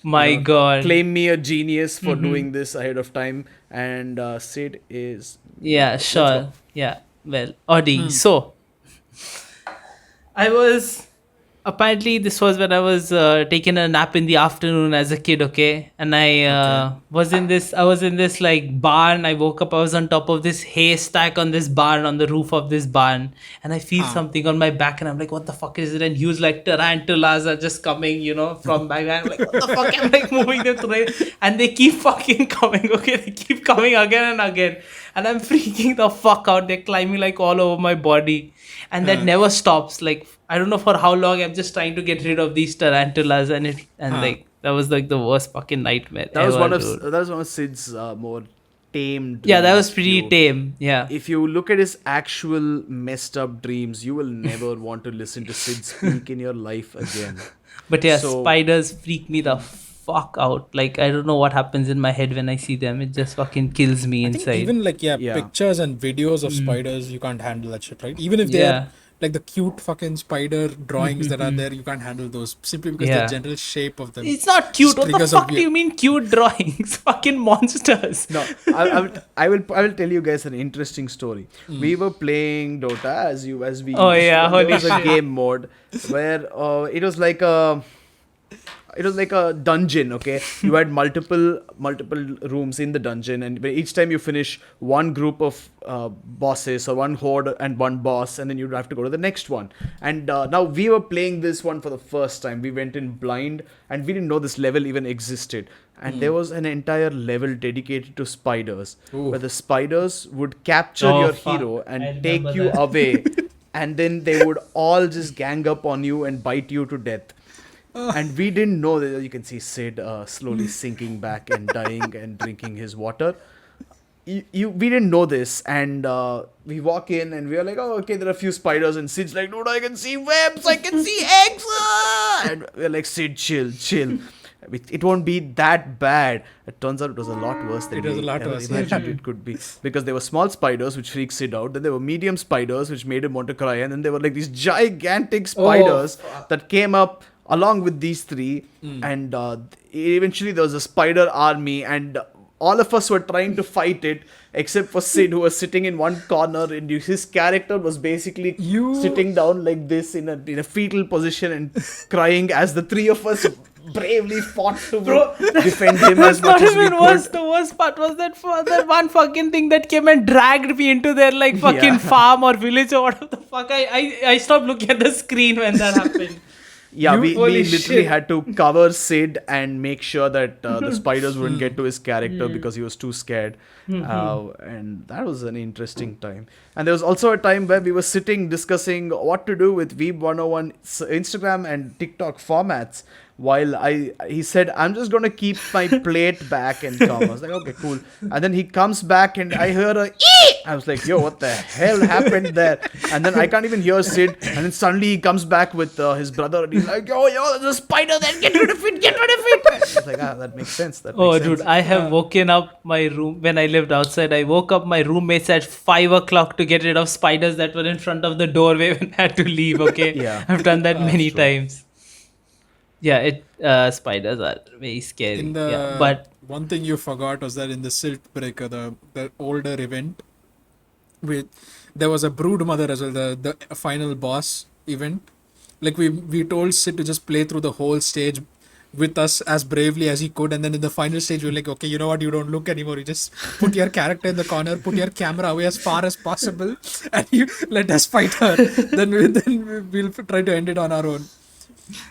My God. claim me a genius for doing this ahead of time. And Sid is. Yeah, Let's sure. go. Yeah. Well, Audi. So I was apparently this was when I was taking a nap in the afternoon as a kid, okay? And I was in this like barn. I woke up, I was on top of this haystack on this barn, on the roof of this barn, and I feel something on my back, and I'm like, what the fuck is it? And huge like tarantulas are just coming, from back. I'm like, what the fuck? I'm like moving them through, and they keep fucking coming, okay? They keep coming again and again. And I'm freaking the fuck out. They're climbing like all over my body. And that never stops. Like, I don't know for how long. I'm just trying to get rid of these tarantulas, like that was like the worst fucking nightmare. That was ever, dude. that was one of Sid's more tame. Yeah, that dreams. was pretty tame. Yeah. If you look at his actual messed up dreams, you will never want to listen to Sid speak in your life again. But yeah, So- spiders freak me the fuck out. Like, I don't know what happens in my head when I see them. It just fucking kills me I think inside. even like Yeah. pictures and videos of spiders, you can't handle that shit, right? Even if Yeah. they're like the cute fucking spider drawings that are there, you can't handle those simply because Yeah. the general shape of them. It's not cute. What the triggers a fuck do you mean cute drawings? Fucking monsters. No, I will tell you guys an interesting story. We were playing Dota as we. Oh, yeah, there holy was a shit. game mode where it was like a. It was like a dungeon, okay? You had multiple rooms in the dungeon, and each time you finish one group of bosses or one horde and one boss, and then you'd have to go to the next one. And now we were playing this one for the first time. We went in blind, and we didn't know this level even existed. And there was an entire level dedicated to spiders, where the spiders would capture Oh, your fuck. hero I and take remember you that. away, and then they would all just gang up on you and bite you to death. And we didn't know that. You can see Sid slowly sinking back and dying and drinking his water. We didn't know this, and we walk in and we are like, oh, okay, there are a few spiders, and Sid's like, dude, I can see webs, I can see eggs, and we're like, Sid, chill. It won't be that bad. It turns out it was a lot worse than It was we a lot ever worse. imagined it could be, because there were small spiders which freaked Sid out. Then there were medium spiders which made him want to cry, and then there were like these gigantic spiders that came up along with these three, and eventually there was a spider army, and all of us were trying to fight it except for Sid, who was sitting in one corner, and his character was basically You- sitting down like this in a fetal position and crying as the three of us bravely fought to Bro, defend him as That's much not as we even worse. could. The worst part was that one fucking thing that came and dragged me into their like fucking Yeah. farm or village or whatever the fuck. I stopped looking at the screen when that happened. Yeah, we Holy literally shit. had to cover Sid and make sure that the spiders wouldn't get to his character because he was too scared. And that was an interesting time. And there was also a time where we were sitting discussing what to do with Weeb101 Instagram and TikTok formats. While he said, I'm just going to keep my plate back and come. I was like, okay, cool. And then he comes back and I heard a ee! I was like, yo, what the hell happened there? And then I can't even hear Sid. And then suddenly he comes back with his brother and he's like, yo, there's a spider there. Get rid of it. Get rid of it. I was like, that makes sense. That Oh, makes dude, sense. I have woken up my room when I lived outside. I woke up my roommates at 5 o'clock to get rid of spiders that were in front of the doorway when I had to leave. Okay, Yeah. I've done that many true. times. Yeah, spiders are very scary. In the Yeah, but one thing you forgot was that in the Silt Breaker, the older event, with there was a brood mother as well, the final boss event. Like we told Sid to just play through the whole stage with us as bravely as he could, and then in the final stage we were like, okay, you know what, you don't look anymore, you just put your character in the corner, put your camera away as far as possible, and you let us fight her. We'll try to end it on our own.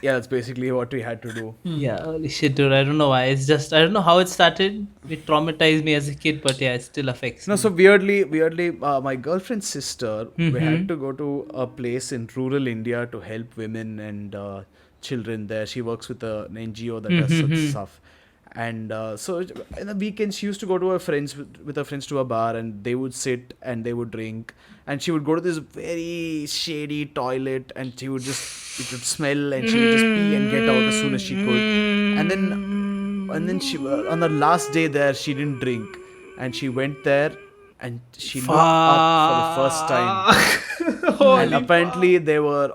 Yeah, that's basically what we had to do. yeah, holy shit, dude. I don't know why. It's just I don't know how it started. It traumatized me as a kid, but yeah, it still affects No, me. so weirdly, my girlfriend's sister, we had to go to a place in rural India to help women and children there. She works with an NGO that does such stuff. And so in the weekends, she used to go to her friends with her friends to a bar, and they would sit and they would drink. And she would go to this very shady toilet, and she would just it would smell, and she would just pee and get out as soon as she could. And then she on the last day there, she didn't drink, and she went there, and she looked up for the first time. And apparently there were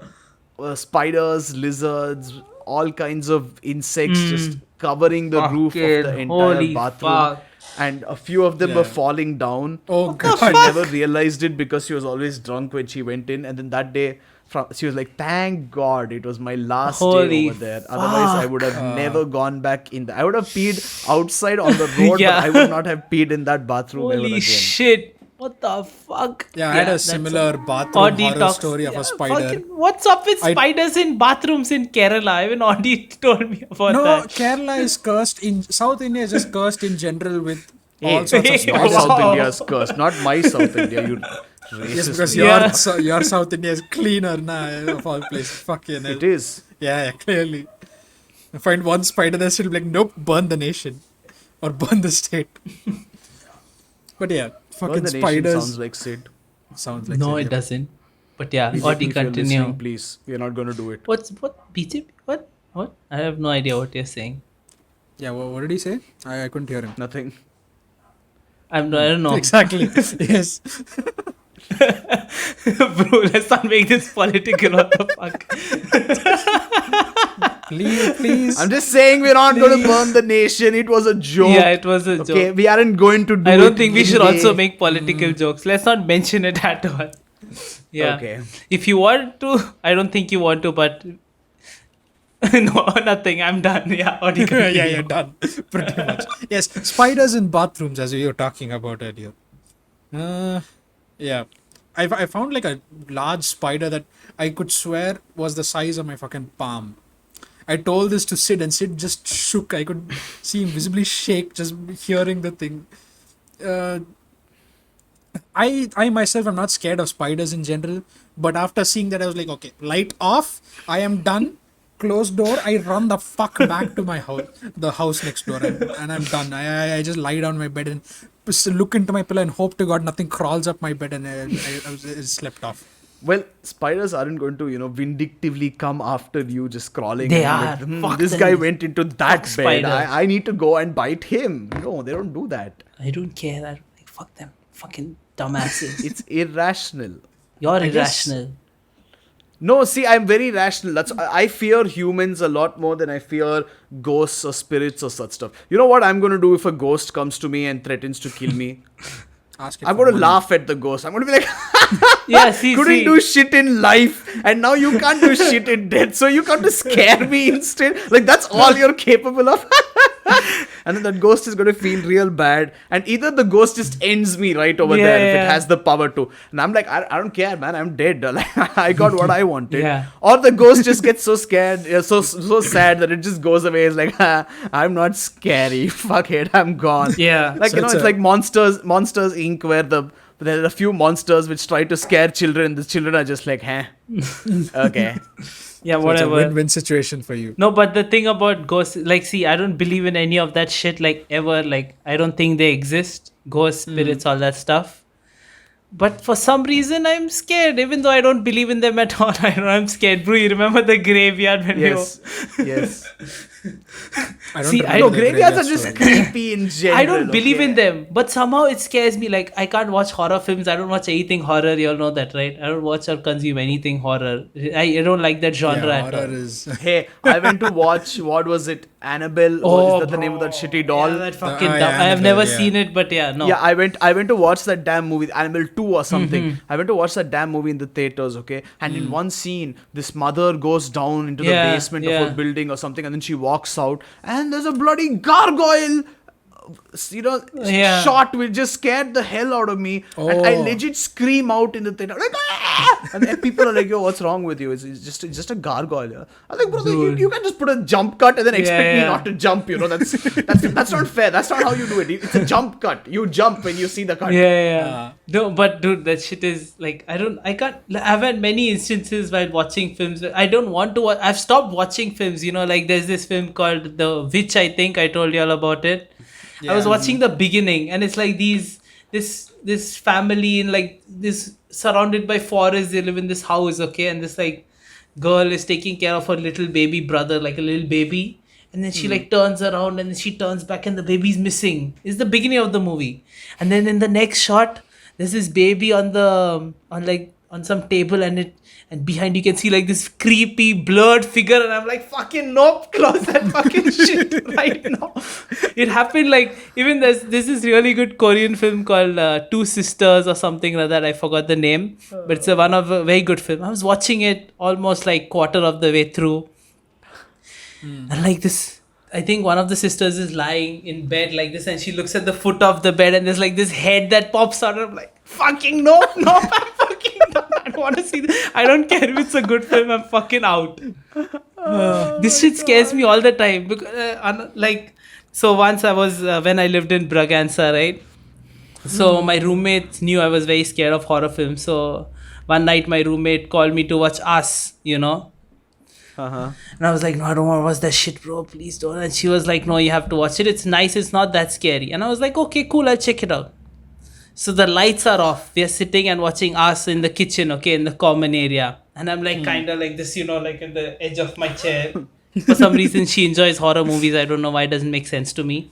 spiders, lizards, all kinds of insects just covering the roof of the Fucking entire holy bathroom. fuck. And a few of them were Yeah. falling down. Oh But god. she never realized it because she was always drunk when she went in. And then that day, she was like, "Thank God, it was my last day Holy over there. Otherwise, I would have never gone back in. I would have peed outside on the road, Yeah. but I would not have peed in that bathroom ever Holy again." shit. What the fuck? Yeah, I had a that's similar bathroom Audi horror talks- story of yeah, a spider. fucking- what's up with I- spiders in bathrooms in Kerala? Even Audi told me about No, that. Kerala is cursed in South India is just cursed in general with Hey, all sorts of Hey, your spiders. South wow. India is cursed, not my South India. You racist. Yes, because Yeah. your South India is cleaner, of all places. Fucking hell. It is. Yeah, clearly. I find one spider there, still be like, nope, burn the nation. Or burn the state. But yeah, Burn fucking the Nation spiders. sounds like Sid. Sounds like No, Sid, it yep. doesn't. But yeah, BJP, Audi if you're continue. listening, please. We are not going to do it. What BJP? What? I have no idea what you're saying. Yeah, what did he say? I couldn't hear him. Nothing. I don't know. Exactly. Yes. Bro, let's not make this political. What the fuck? Please. I'm just saying we're not going to burn the nation. It was a joke. Yeah, it was a joke. Okay, we aren't going to do I don't it think we should anyway. also make political jokes. Let's not mention it at all. Yeah. Okay. If you want to, I don't think you want to, but no, nothing. I'm done. Yeah. Audi Yeah, continue. you're done. Pretty much. Yes, spiders in bathrooms, as we were talking about earlier. Yeah. I found like a large spider that I could swear was the size of my fucking palm. I told this to Sid, and Sid just shook. I could see him visibly shake just hearing the thing. I myself am not scared of spiders in general, but after seeing that, I was like, okay, light off. I am done. Closed door. I run the fuck back to my house, the house next door, and I'm done. I just lie down on my bed and just look into my pillow and hope to God nothing crawls up my bed, and I slept off. Well, spiders aren't going to, vindictively come after you just crawling. They and are. like, Fuck this them. guy went into that Fuck bed. spiders. I need to go and bite him. No, they don't do that. I don't care. Like, fuck them. Fucking dumbasses. It's irrational. You're I guess- irrational. No, see, I'm very rational. I fear humans a lot more than I fear ghosts or spirits or such stuff. You know what I'm going to do if a ghost comes to me and threatens to kill me? Ask it I'm for going to money. laugh at the ghost. I'm going to be like, Yeah, see, couldn't do shit in life, and now you can't do shit in death, so you come to scare me instead. Like, that's all you're capable of. And then that ghost is going to feel real bad, and either the ghost just ends me right over Yeah, there if it yeah. has the power to, and I'm like, I don't care, man, I'm dead. Like, I got what I wanted. Yeah. Or the ghost just gets so scared, so sad that it just goes away. It's like, I'm not scary. Fuck it, I'm gone. Yeah. Like, So you know, it's it's a- like Monsters Inc., where there are a few monsters which try to scare children. The children are just like, okay. Yeah, So it's a whatever. win-win situation for you. No, but the thing about ghosts, like, see, I don't believe in any of that shit, like, ever. Like, I don't think they exist. Ghosts, spirits, all that stuff. But for some reason, I'm scared, even though I don't believe in them at all. I'm scared. Bro, you remember the graveyard when Yes. Yes. I don't See, remember I No, don't- the graveyards are graveyard just story. creepy in general. I don't believe in okay? them, but somehow it scares me. Like, I can't watch horror films. I don't watch anything horror. You all know that, right? I don't watch or consume anything horror. I don't like that genre Yeah, at horror all. is. Hey, I went to watch, what was it? Annabelle? Is that the name of that shitty doll? Yeah, that fucking yeah, dumb. I have Annabelle, never yeah. seen it, but yeah, no. Yeah, I went to watch that damn movie, Annabelle 2 or something. I went to watch that damn movie in the theaters, okay? And in one scene, this mother goes down into the Yeah, basement yeah. of a building or something, and then she walks out, and there's a bloody gargoyle, Yeah. shot which just scared the hell out of me. And I Oh. legit scream out in the theater, like, "Ah!" And then people are like, yo, what's wrong with you? It's just a gargoyle. Yeah. I was like, brother, you can't just put a jump cut and then expect me yeah. not to jump, that's not fair. That's not how you do it. It's a jump cut. You jump when you see the cut. Yeah. No, but dude, that shit is like, I can't. I've had many instances while watching films. I don't want to watch. I've stopped watching films. Like there's this film called The Witch. I think I told you all about it. I was watching the beginning, and it's like this family in like this surrounded by forests. They live in this house, okay, and this like girl is taking care of her little baby brother, like a little baby. And then she like turns around and then she turns back and the baby's missing. It's the beginning of the movie. And then in the next shot, there's this baby on some table and behind you can see like this creepy blurred figure and I'm like, fucking nope, close that fucking shit right now. It happened like, even this is really good Korean film called Two Sisters or something like that. I forgot the name, but it's one of a very good film. I was watching it almost like quarter of the way through. And like this, I think one of the sisters is lying in bed like this, and she looks at the foot of the bed, and there's like this head that pops out. And I'm like, fucking no, I'm fucking done. I don't want to see this. I don't care if it's a good film. I'm fucking out. This shit scares me all the time because, so once I was when I lived in Braganza, right? So my roommates knew I was very scared of horror films. So one night my roommate called me to watch Us, Uh-huh. And I was like, no, I don't want to watch that shit, bro. Please don't. And she was like, no, you have to watch it. It's nice. It's not that scary. And I was like, okay, cool. I'll check it out. So the lights are off. We are sitting and watching Us in the kitchen, okay, in the common area. And I'm like, kind of like this, like in the edge of my chair. For some reason, she enjoys horror movies. I don't know why. It doesn't make sense to me.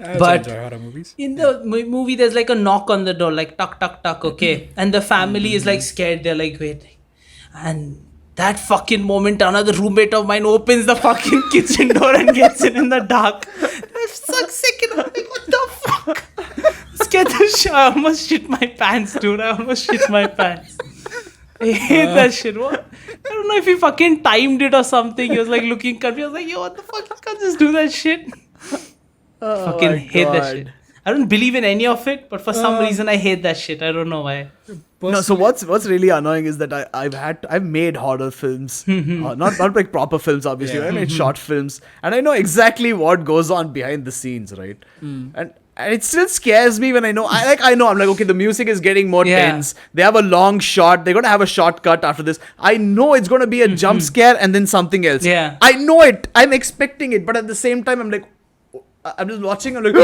I also But- enjoy horror movies. In the movie, there's like a knock on the door, like tuck, tuck, tuck, okay. And the family is like scared. They're like, waiting. And that fucking moment, another roommate of mine opens the fucking kitchen door and gets in the dark. I'm so sick. And I'm like, what the fuck? Scared the shit. I almost shit my pants, dude. I almost shit my pants. I hate that shit. What? I don't know if he fucking timed it or something. He was like looking confused. I was like, yo, what the fuck? You can't just do that shit. Fucking my hate that God. shit. I don't believe in any of it, but for some reason I hate that shit. I don't know why. No, so what's really annoying is that I've made horror films, not like proper films obviously. Yeah. I made short films, and I know exactly what goes on behind the scenes, right? And it still scares me when I know. I'm like, okay, the music is getting more Yeah. tense. They have a long shot. They're gonna have a shortcut after this. I know it's gonna be a jump scare and then something else. Yeah. I know it. I'm expecting it, but at the same time, I'm like, I'm just watching. I'm like,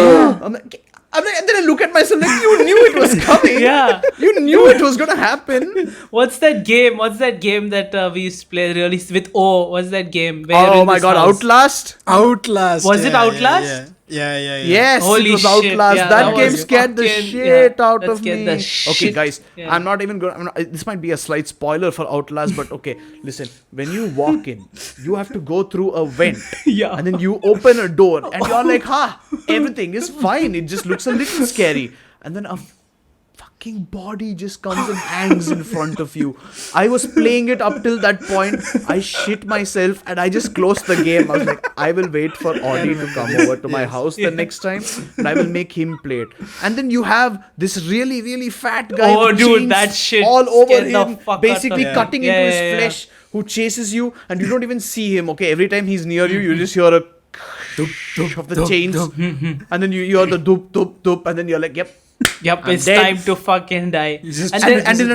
and then I look at myself like, you knew it was coming. Yeah. You knew it was gonna happen. What's that game? that we used to play really with O? What's that game? Where Oh in my this god, house? Outlast? Outlast. Was it yeah, Outlast? Yeah. Yes, Holy it was shit, Outlast. yeah, that that game was scared the fucking- shit yeah, out that of scared me. the Okay, shit. guys, Yeah. I'm not even going. This might be a slight spoiler for Outlast, but okay, listen. When you walk in, you have to go through a vent, Yeah. and then you open a door, and you're like, everything is fine. It just looks a little scary. and then a fucking body just comes and hangs in front of you. I was playing it up till that point. I shit myself and I just closed the game. I was like, I will wait for Audi to come over to my house the next time and I will make him play it. And then you have this really, really fat guy Oh, with dude, chains that shit all over scared the him, fuck out basically of me. cutting Yeah, into his yeah, yeah. flesh, who chases you and you don't even see him. Okay, every time he's near you, you just hear a of the chains and then you hear the doop, doop, doop, and then you're like, yep. Yep, I'm it's dead. time to fucking die. just- And And, then,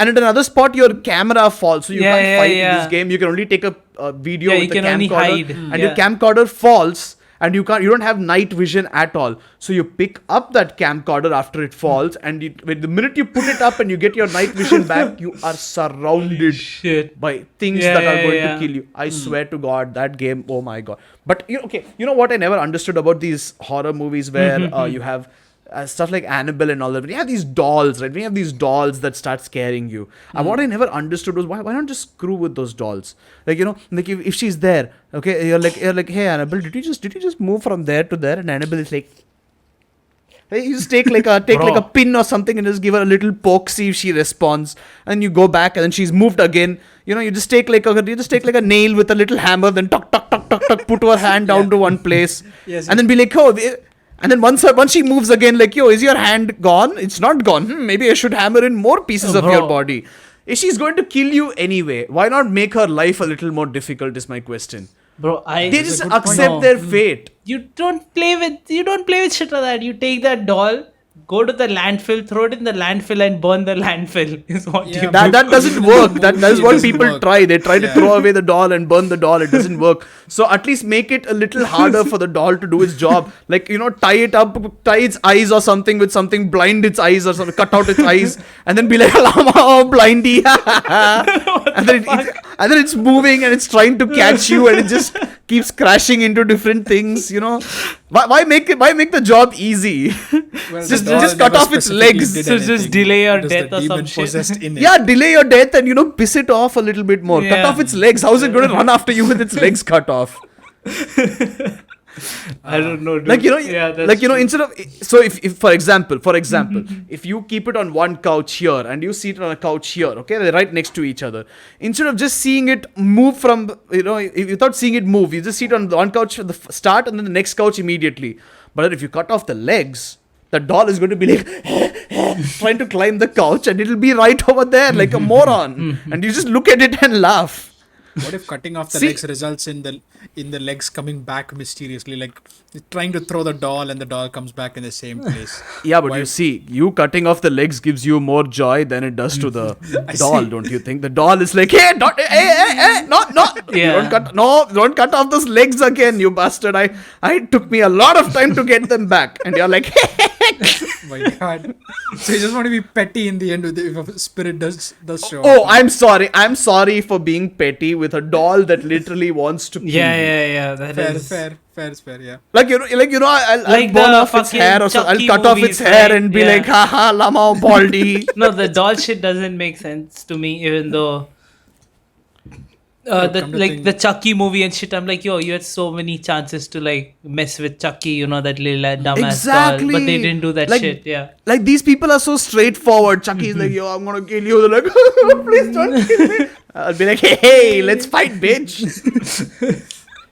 in another spot your camera falls, so you Yeah, can't yeah, fight in yeah. this game. You can only take a video Yeah, with you the can only camcorder, hide. and Yeah. your camcorder falls, and you don't have night vision at all. So you pick up that camcorder after it falls, and the minute you put it up and you get your night vision back, you are surrounded shit. by things Yeah, that are yeah, going yeah. to kill you. I swear to God, that game, oh my God. But you know what I never understood about these horror movies where you have stuff like Annabelle and all that. But you have these dolls, right? We have these dolls that start scaring you. And what I never understood was why not just screw with those dolls? Like, like if she's there, okay, you're like, hey Annabelle, did you just move from there to there? And Annabelle is like, hey, you just take like a pin or something and just give her a little poke, see if she responds, and you go back and then she's moved again. You just take like a nail with a little hammer, then tuck, put her hand down to one place, Yes, and then be like, and then once she moves again, like, is your hand gone? It's not gone. Maybe I should hammer in more pieces of your Bro. body. If she's going to kill you anyway, why not make her life a little more difficult? Is my question. Bro, They That's just a good point. accept No. their fate. You don't play with shit like that. You take that doll, go to the landfill, throw it in the landfill, and burn the landfill. Is what Yeah, you but- do. That doesn't work. That is It what doesn't people work. try. They try to Yeah. throw away the doll and burn the doll. It doesn't work. So at least make it a little harder for the doll to do its job. Like, tie it up, tie its eyes or something with something, blind its eyes or something, cut out its eyes, and then be like, Lama, oh, blindy. and then it's moving and it's trying to catch you and it just keeps crashing into different things, Why make the job easy? Well, Just- the doll just cut never off its specifically legs. did So just anything. delay your It was death the or demon some shit. possessed in it. Yeah, delay your death and piss it off a little bit more. Cut Yeah. off its legs. How is it going to run after you with its legs cut off? I don't know, dude. Like yeah, that's true. instead of, so if for example, if you keep it on one couch here and you see it on a couch here, okay, they're right next to each other. Instead of just seeing it move from, without seeing it move, you just see it on one couch at the start and then the next couch immediately. But then if you cut off the legs, the doll is going to be like trying to climb the couch and it'll be right over there like a moron, and you just look at it and laugh. What if cutting off the See- legs results in the legs coming back mysteriously, like trying to throw the doll and the doll comes back in the same place? Yeah, but Why- you see, you cutting off the legs gives you more joy than it does to the doll, see. don't you think? The doll is like, hey, no, Yeah. don't cut off those legs again, you bastard. I took me a lot of time to get them back, and you're like, My God! So you just want to be petty in the end if a spirit does show oh, up. I'm sorry for being petty with a doll that literally wants to kill Yeah, you. yeah. That is Fair, yeah. Like I'll Like burn the off its fucking hair or something. I'll Chucky cut off movies, its hair right? and be Yeah. like, haha, lama baldy. No, the doll shit doesn't make sense to me, even though come to think- the Chucky movie and shit. I'm like, yo, you had so many chances to like mess with Chucky, that little dumbass Exactly. doll, but they didn't do that Like- shit. Yeah, Like, these people are so straightforward. Chucky's like, yo, I'm gonna kill you. They're like, please don't kill me. I'll be like, hey, let's fight, bitch.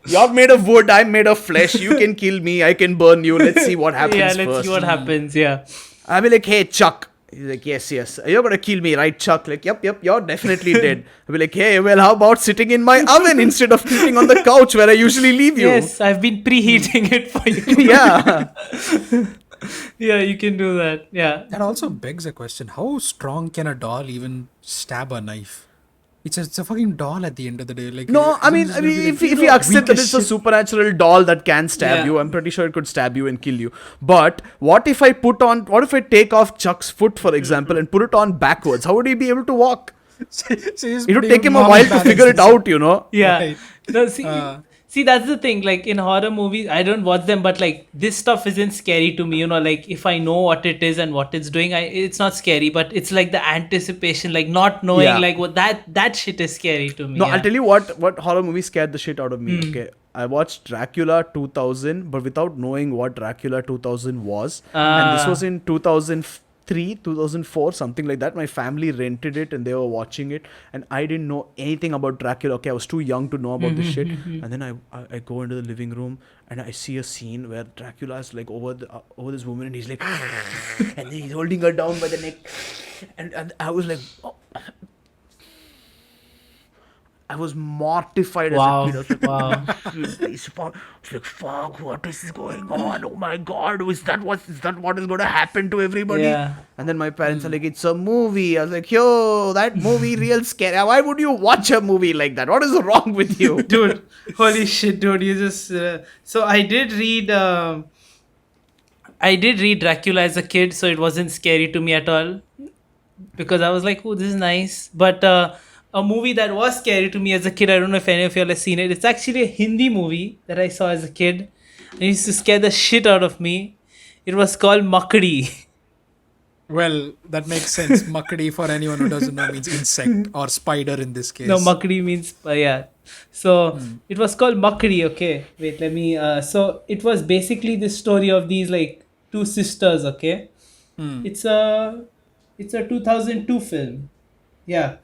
You're made of wood, I'm made of flesh. You can kill me, I can burn you. Let's see what happens yeah. Let's first. see what happens. Yeah, I'll be like, hey, Chuck. He's like, yes. You're gonna kill me, right, Chuck? Like, yep, you're definitely dead. I'll be like, hey, well, how about sitting in my oven instead of sitting on the couch where I usually leave you? yes, I've been preheating it for you. Yeah. Yeah, you can do that. Yeah, That also begs a question: how strong can a doll even stab a knife? It's a fucking doll at the end of the day. Like No, I mean, if you accept that it's a supernatural doll that can stab Yeah. you, I'm pretty sure it could stab you and kill you. But what if I take off Chuck's foot, for example, and put it on backwards? How would he be able to walk? It would take him a while to figure it out, yeah. Right. No, see, that's the thing. Like in horror movies, I don't watch them, but like this stuff isn't scary to me. Like if I know what it is and what it's doing, it's not scary. But it's like the anticipation, like not knowing, Yeah. like what that shit is scary to me. No, yeah. I'll tell you what horror movie scared the shit out of me. Okay, I watched Dracula 2000, but without knowing what Dracula 2000 was. And this was in 2003, 2004, something like that. My family rented it and they were watching it. And I didn't know anything about Dracula. Okay, I was too young to know about this shit. And then I go into the living room and I see a scene where Dracula is like over this woman and he's like, and then he's holding her down by the neck. And I was like, oh. I was mortified Wow. as a kid. Wow. I was like, fuck, what is going on? Oh my god, is that what is going to happen to everybody? Yeah. And then my parents are like, it's a movie. I was like, yo, that movie real scary. Why would you watch a movie like that? What is wrong with you? Dude, holy shit, dude. You just. So I did read. I did read Dracula as a kid, so it wasn't scary to me at all. Because I was like, oh, this is nice. But a movie that was scary to me as a kid, I don't know if any of y'all have seen it. It's actually a Hindi movie that I saw as a kid. It used to scare the shit out of me. It was called Makdi. Well, that makes sense. Makdi, for anyone who doesn't know, means insect or spider in this case. No, Makdi means, yeah. So it was called Makdi, okay. Wait, let me, so it was basically the story of these like two sisters, okay. It's a 2002 film. Yeah.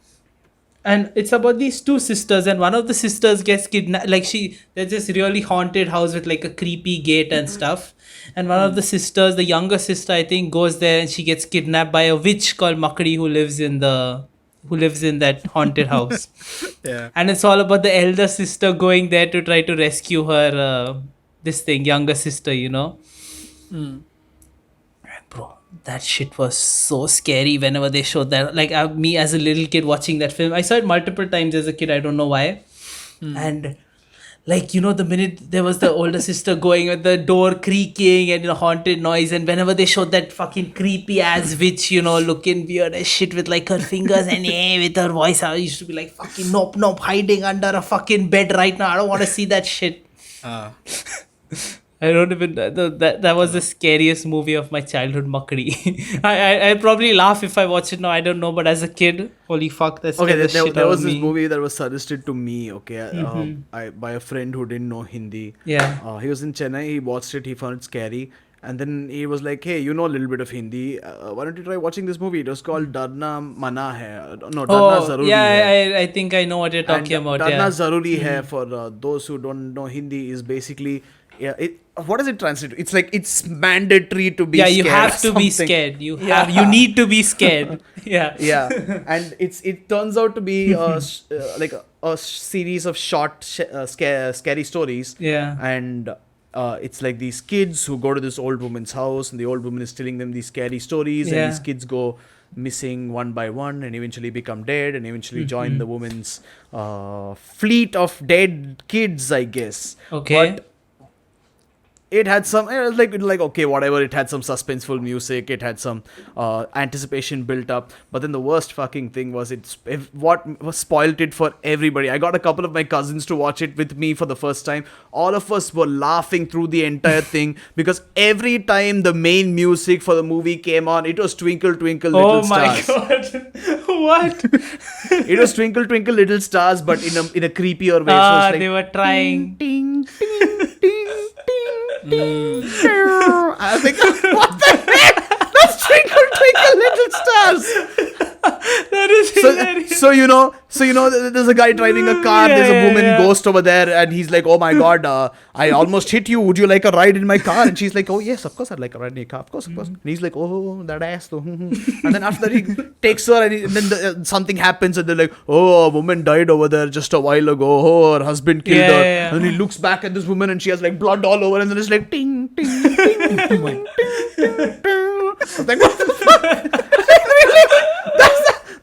And it's about these two sisters, and one of the sisters gets kidnapped. Like there's this really haunted house with like a creepy gate and stuff. And one of the sisters, the younger sister, I think, goes there and she gets kidnapped by a witch called Makdi who lives in that haunted house. Yeah. And it's all about the elder sister going there to try to rescue her, younger sister, you know. Bro, that shit was so scary whenever they showed that. Like me as a little kid watching that film, I saw it multiple times as a kid. I don't know why. And like, you know, the minute there was the older sister going with the door creaking and haunted noise, and whenever they showed that fucking creepy ass witch, you know, looking weird as shit with like her fingers and with her voice, I used to be like, fucking nope, hiding under a fucking bed right now. I don't want to see that shit. I don't even. That was the scariest movie of my childhood, Makdi. I probably laugh if I watch it now. I don't know, but as a kid, holy fuck, that's Okay, the shit there out was of this me. movie that was suggested to me, okay, by a friend who didn't know Hindi. Yeah. He was in Chennai, he watched it, he found it scary. And then he was like, hey, you know a little bit of Hindi. Why don't you try watching this movie? It was called Darna Mana Hai. No, Darna Oh, Zaruri yeah. Hai. I think I know what you're talking about. Darna Yeah. Zaruri Hai, for those who don't know Hindi, is basically, what does it translate to? It's like, it's mandatory to be Yeah, scared. you have to be something. scared. You need to be scared. Yeah. Yeah, and it turns out to be like a series of short scary stories. Yeah. And it's like these kids who go to this old woman's house, and the old woman is telling them these scary stories, Yeah. and these kids go missing one by one and eventually become dead and eventually join the woman's fleet of dead kids, I guess. Okay. But it had some, it was like okay, whatever. It had some suspenseful music. It had some anticipation built up. But then the worst fucking thing was what was spoiled it for everybody. I got a couple of my cousins to watch it with me for the first time. All of us were laughing through the entire thing because every time the main music for the movie came on, it was Twinkle Twinkle Little Oh my Stars. god. What? It was Twinkle Twinkle Little Stars, but in a creepier way. So it's like, They were trying. Ding, ding, ding, ding, ding. I was like, what the heck? That's Twinkle Twinkle Little Stars. That is hilarious. So you know, there's a guy driving a car. There's a woman ghost over there, and he's like, "Oh my god, I almost hit you. Would you like a ride in my car?" And she's like, "Oh yes, of course I'd like a ride in your car. Of course." And he's like, "Oh, that ass." And then after that, he takes her, and then something happens, and they're like, "Oh, a woman died over there just a while ago. Oh, her husband killed her." Yeah. And then he looks back at this woman, and she has like blood all over, and then it's like, "Ting, ting, ting, ting, ting, ting, ting." I was like, what the fuck?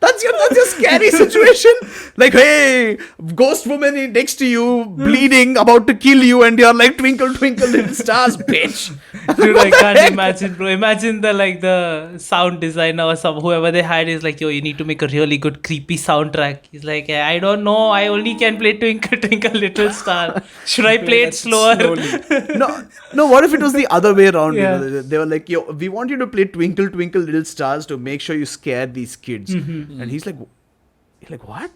That's your scary situation. Like, hey, ghost woman next to you, bleeding, about to kill you, and you're like, twinkle, twinkle, little stars, bitch. Dude, I can't imagine, bro. Imagine the sound designer or whoever they hired is like, yo, you need to make a really good creepy soundtrack. He's like, I don't know. I only can play Twinkle Twinkle Little Star. Should I play it slower? No. What if it was the other way around? Yeah. You know, they were like, yo, we want you to play Twinkle, Twinkle, Little Stars to make sure you scare these kids. And he's like, what?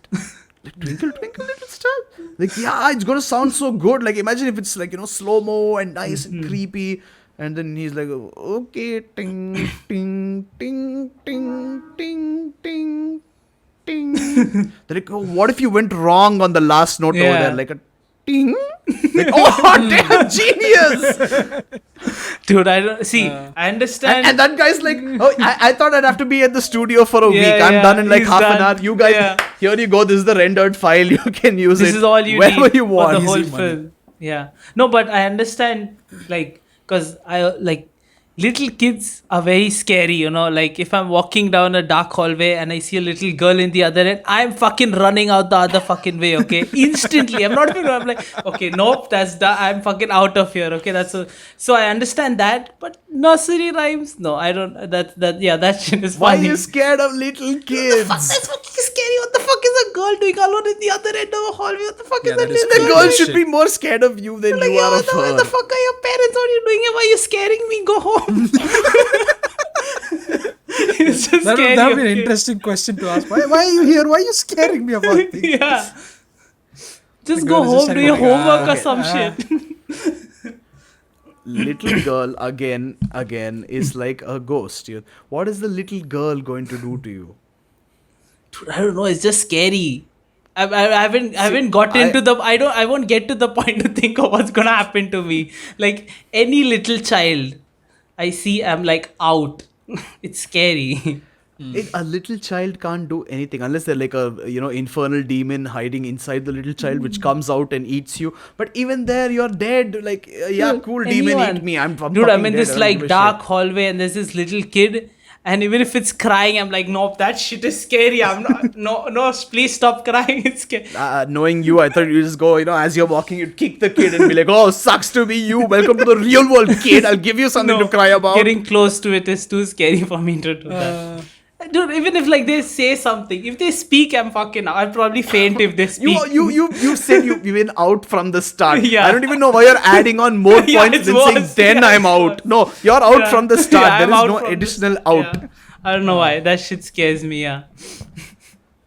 Like, twinkle, twinkle, little star. Like, yeah, it's gonna sound so good. Like, imagine if it's like, slow mo and nice and creepy. And then he's like, okay, ting, ting, ting, ting, ting, ting, ting. They're like, oh, what if you went wrong on the last note over Yeah. there? Like a ting? Like, oh, damn, genius! Dude, I don't see. I understand. And that guy's like, oh, I thought I'd have to be at the studio for a Yeah, week. I'm yeah, done in like he's half an done. hour. You guys, Yeah. here you go. This is the rendered file. You can use This it is all you wherever need you for want. the whole Easy money. film. Yeah. No, but I understand, like, because I like little kids are very scary, like if I'm walking down a dark hallway and I see a little girl in the other end, I'm fucking running out the other fucking way, okay? Instantly. I'm like, okay, nope, I'm fucking out of here, okay? So I understand that, but nursery rhymes, no, I don't, that shit is Why are funny. you scared of little kids? That's fucking scary. What the fuck is a girl doing alone in the other end of a hallway? What the fuck Yeah, is that that is little The creepy girl girl as should shit. be more scared of you than like, you are yo, of what the her. fuck are your parents? What are you doing here? Why are you scaring me? Go home. It's just That scary. would be an okay? interesting question to ask. Why are you here? Why are you scaring me about things? Yeah. Just The go girl is just home, do like, your homework or okay. some shit. Little girl again is like a ghost. What is the little girl going to do to you? Dude, I don't know. It's just scary. I haven't gotten to the. I won't get to the point to think of what's gonna happen to me. Like any little child I see, I'm like out. It's scary. A little child can't do anything unless they're like a infernal demon hiding inside the little child which comes out and eats you. But even there, you're dead. Like yeah, Dude, cool demon, anyone. eat me. I'm Dude, fucking I'm in dead. this I don't like give a dark shit. hallway and there's this little kid, and even if it's crying, I'm like, nope, that shit is scary. I'm not. No, please stop crying. It's scary. Knowing you, I thought you just go, as you're walking, you'd kick the kid and be like, oh, sucks to be you. Welcome to the real world, kid. I'll give you something to cry about. Getting close to it is too scary for me to do that. Dude, even if like they say something, if they speak, I'm fucking out. I'll probably faint if they speak. You said you've been out from the start. Yeah. I don't even know why you're adding on more Yeah, points it's than saying worse. then Yeah, I'm it's out. worse. No, you're out Yeah. from the start. Yeah, There I'm is out no from the additional start. out. Yeah. I don't know why. That shit scares me, yeah.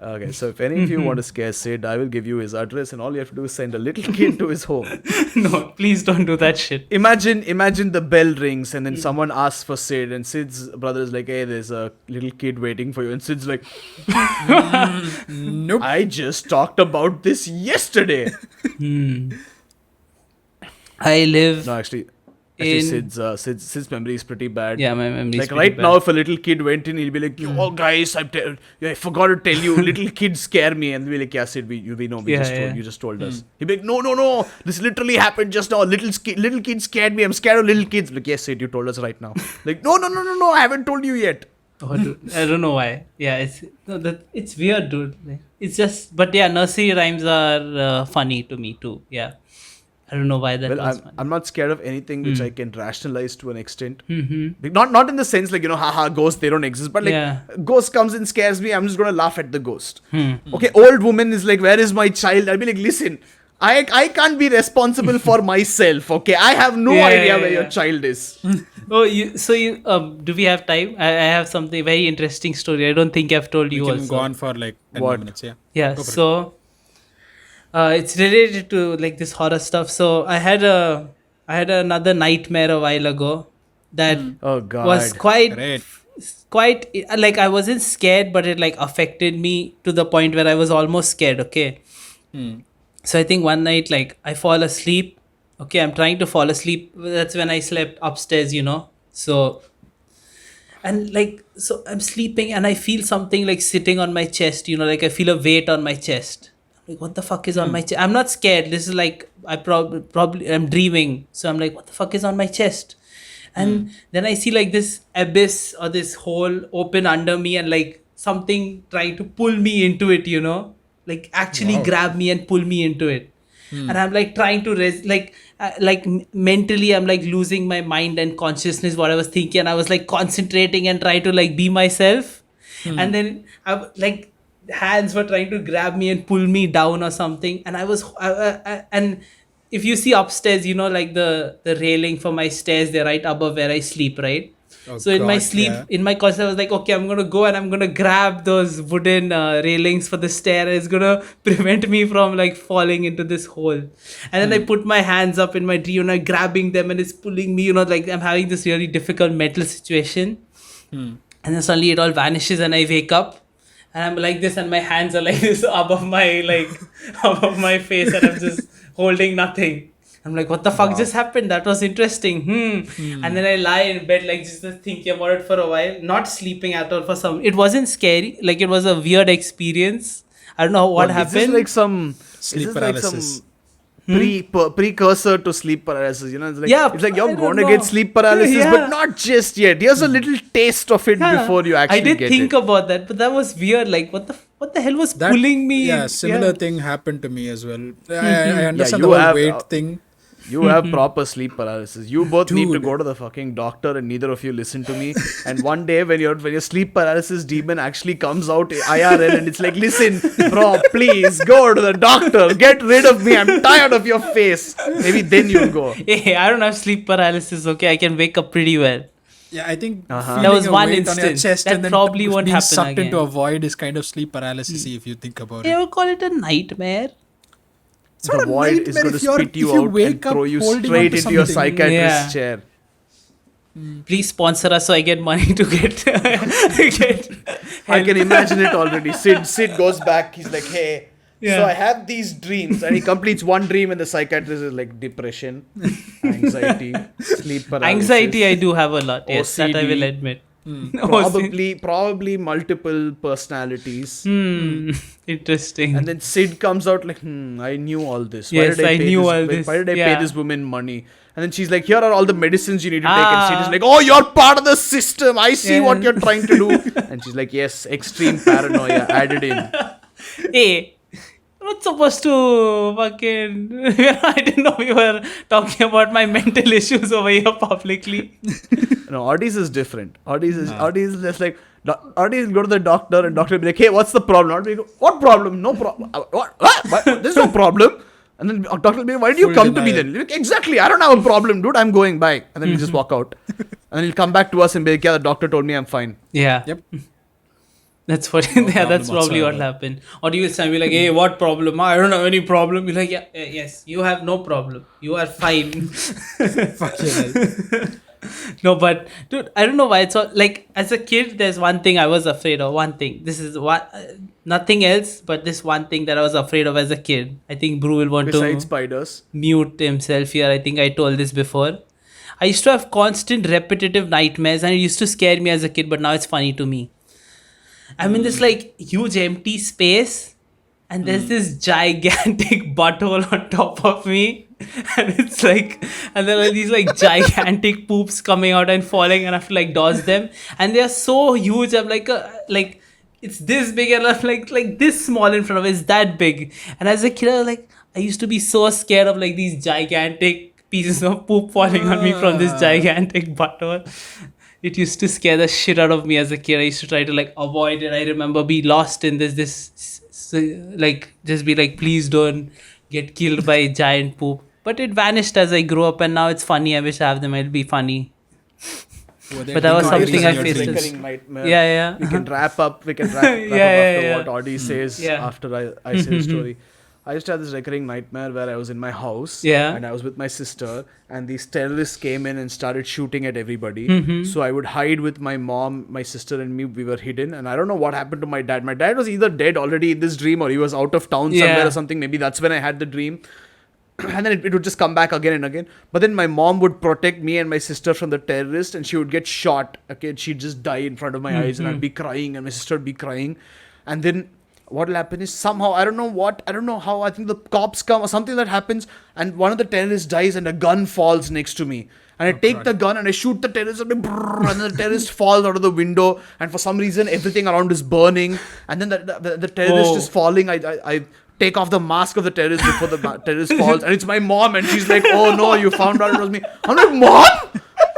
Okay, so if any of you want to scare Sid, I will give you his address, and all you have to do is send a little kid to his home. No, please don't do that shit. Imagine the bell rings, and then someone asks for Sid, and Sid's brother is like, "Hey, there's a little kid waiting for you," and Sid's like, Nope. "I just talked about this yesterday." I live. No, actually, In- Sid's memory is pretty bad. Yeah, my memory is Like pretty right bad. now, if a little kid went in, he'll be like, "Oh, guys, I forgot to tell you, little kids scare me." And we'll be like, "Yeah, Sid, we know, you just told us." He'll be like, "No, this literally happened just now. Little kid scared me. I'm scared of little kids." Like, "Yes, Sid, you told us right now." Like, "No, I haven't told you yet." Oh, dude, I don't know why. Yeah, it's weird, dude. It's just, but yeah, nursery rhymes are funny to me too. Yeah, I don't know why that Well, was funny. I'm not scared of anything which I can rationalize to an extent. Like, not in the sense like haha, ghosts, they don't exist, but like Yeah. ghost comes and scares me, I'm just gonna laugh at the ghost. Okay, old woman is like, "Where is my child?" I'll be like, "Listen, I can't be responsible for myself. Okay, I have no Yeah, idea yeah, where your yeah. child is." Oh, do we have time? I have something very interesting story. I don't think I've told you You can also. go on for like 10 What? minutes, yeah. Yeah, Go for it. so it's related to like this horror stuff. So I had another nightmare a while ago that Oh God. was quite Great. like I wasn't scared, but it like affected me to the point where I was almost scared. Okay. So I think one night, like I fall asleep. Okay, I'm trying to fall asleep. That's when I slept upstairs, So, and like, so I'm sleeping and I feel something like sitting on my chest, like I feel a weight on my chest. I'm like, what the fuck is on my chest? I'm not scared. This is like, I probably, I'm dreaming. So I'm like, what the fuck is on my chest? And then I see like this abyss or this hole open under me and like something trying to pull me into it, like actually grab me and pull me into it. And I'm like trying to mentally I'm like losing my mind and consciousness, what I was thinking, and I was like concentrating and trying to like be myself. And then I like hands were trying to grab me and pull me down or something, and and if you see upstairs, like the railing for my stairs, they're right above where I sleep, right? Oh, So in my God, sleep, yeah. in my conscious, I was like, okay, I'm gonna go and I'm gonna grab those wooden railings for the stair. It's gonna prevent me from like falling into this hole. And then I put my hands up in my dream and I'm grabbing them and it's pulling me. Like I'm having this really difficult mental situation. And then suddenly it all vanishes and I wake up. And I'm like this, and my hands are like this above my above my face, and I'm just holding nothing. I'm like, what the fuck just happened? That was interesting. And then I lie in bed like just thinking about it for a while, not sleeping at all for some. It wasn't scary, like it was a weird experience. I don't know what happened. Is this like some Sleep is this like paralysis. some precursor to sleep paralysis? It's like, Yeah, it's like I you're don't gonna know. get sleep paralysis, Yeah. but not just yet. Here's a little taste of it Yeah. before you actually I did get think it. about that, but that was weird. Like, what the hell was That, pulling me? Yeah, similar Yeah. thing happened to me as well. I understand you the whole have, weight thing. You have proper sleep paralysis. You both need to Dude. go to the fucking doctor, and neither of you listen to me. And one day, when your sleep paralysis demon actually comes out IRL, and it's like, listen, bro, please go to the doctor. Get rid of me. I'm tired of your face. Maybe then you'll go. Hey, I don't have sleep paralysis. Okay, I can wake up pretty well. Yeah, I think Uh-huh. That was feeling a one weight on your instance. chest That and then probably won't being happen sucked into again. a void is kind of sleep paralysis if you think about You it. ever call it a nightmare? It's not The a void is nightmare going to if you're- spit you if you out and wake up throw you holding straight onto into your something. psychiatrist's Yeah. chair. Please sponsor us so I get money to get I can imagine it already. Sid goes back. He's like, hey, so Yeah. I have these dreams. And he completes one dream, and the psychiatrist is like depression, anxiety, sleep paralysis. Anxiety. I do have a lot. Yes, that I OCD. will admit. Probably multiple personalities. Interesting. And then Sid comes out like, I knew all this. Yes, I knew all Why this. did I Yeah. pay this woman money? And then she's like, here are all the medicines you need to take. And Sid Ah. is like, oh, you're part of the system. I see Yeah. what you're trying to do. And she's like, yes, extreme paranoia added in. Hey, you're not supposed to fucking. I didn't know we were talking about my mental issues over here publicly. No, Audi's is different. Audi is just like, Audi will go to the doctor, and doctor will be like, hey, what's the problem? Audi will go, what problem? No problem. What? There's no problem. And then doctor will be like, why did you Full come to me denial. then? Like, exactly, I don't have a problem, dude. I'm going, bye. And then he'll just walk out. And then he'll come back to us and be like, yeah, the doctor told me I'm fine. Yeah. Yep. That's what. No Yeah, that's problem probably what whatsoever. happened. Or you will say, be like, hey, what problem? I don't have any problem. Be like, yeah, yes, you have no problem. You are fine. Fucking hell. No, but dude, I don't know why it's all like as a kid. There's one thing I was afraid of. One thing. This is what nothing else, but this one thing that I was afraid of as a kid. I think Brew will want Besides to spiders. mute himself here. I think I told this before. I used to have constant repetitive nightmares, and it used to scare me as a kid. But now it's funny to me. I'm in this like huge empty space, and there's this gigantic butthole on top of me. And it's like, and there are these like gigantic poops coming out and falling, and I have to like dodge them. And they are so huge. I'm like, it's this big, and I'm like this small in front of it. It's that big. And as a kid, I used to be so scared of like these gigantic pieces of poop falling on me from this gigantic butthole. It used to scare the shit out of me as a kid. I used to try to like avoid it. I remember be lost in like just be like, please don't get killed by giant poop. But it vanished as I grew up, and now it's funny. I wish I have them. It'll be funny. But that was something I faced. Recurring nightmare. Yeah. We can wrap up. We can wrap up Yeah, after yeah. what Audi says Yeah. after I say the story. I used to have this recurring nightmare where I was in my house Yeah. and I was with my sister, and these terrorists came in and started shooting at everybody. So I would hide with my mom, my sister, and me. We were hidden, and I don't know what happened to my dad. My dad was either dead already in this dream, or he was out of town somewhere Yeah. or something. Maybe that's when I had the dream. And then it would just come back again and again. But then my mom would protect me and my sister from the terrorist, and she would get shot. Okay, she'd just die in front of my eyes, and I'd be crying, and my sister would be crying. And then what will happen is somehow, I don't know how, I think the cops come or something that happens, and one of the terrorists dies, and a gun falls next to me. And I take the gun and I shoot the terrorist, and the terrorist falls out of the window, and for some reason everything around is burning. And then the terrorist is falling. I take off the mask of the terrorist before the terrorist falls, and it's my mom, and she's like, oh no, you found out it was me. I'm like, mom?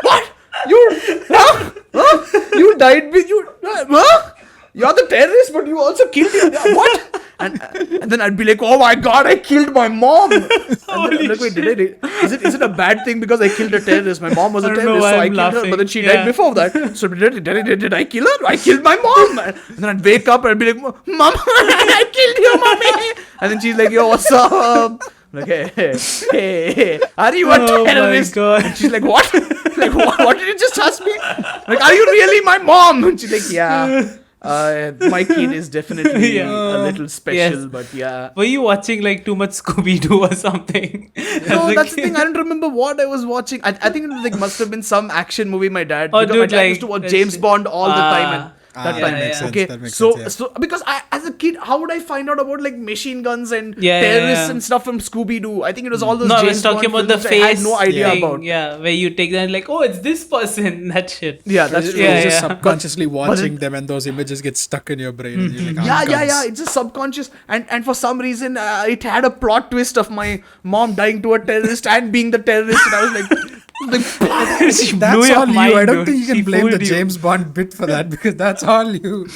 What? You died with you? Huh? you're the terrorist, but you also killed your what? And then I'd be like, oh my god, I killed my mom. And then I'm like, wait, is it a bad thing because I killed a terrorist? My mom was a I don't know terrorist, why so I I'm killed her, laughing. but then she Yeah. died before that. So did I kill her? I killed my mom. And then I'd wake up and I'd be like, Mom, I killed your mommy. And then she's like, yo, what's up? I'm like, hey, are you a Oh my terrorist? God. And she's like, what? Like, what did you just ask me? Like, are you really my mom? And she's like, yeah. My kid is definitely Yeah. a little special, Yes. but yeah. Were you watching like too much Scooby-Doo or something? No, that's the thing. I don't remember what I was watching. I think it was like must have been some action movie. My dad, Oh, because my dude, dad used to like, watch James Bond all the time, and that that time. makes sense. Okay, That makes so sense, yeah. so because as a kid, how would I find out about like machine guns and Yeah, terrorists yeah. and stuff from Scooby Doo? I think it was all those No, I James was talking Bond about the films I face had no idea thing. about. Yeah, where you take that and like, oh, it's this person. That shit. Yeah, that's You're true. Yeah, just yeah. subconsciously watching it- them, and those images get stuck in your brain. And you're like, Yeah. It's just subconscious, and for some reason, it had a plot twist of my mom dying to a terrorist and being the terrorist, and I was like, She blew That's your all you. mind, I don't dude. think you She can blame the fooled you. James Bond bit for that because that's all you.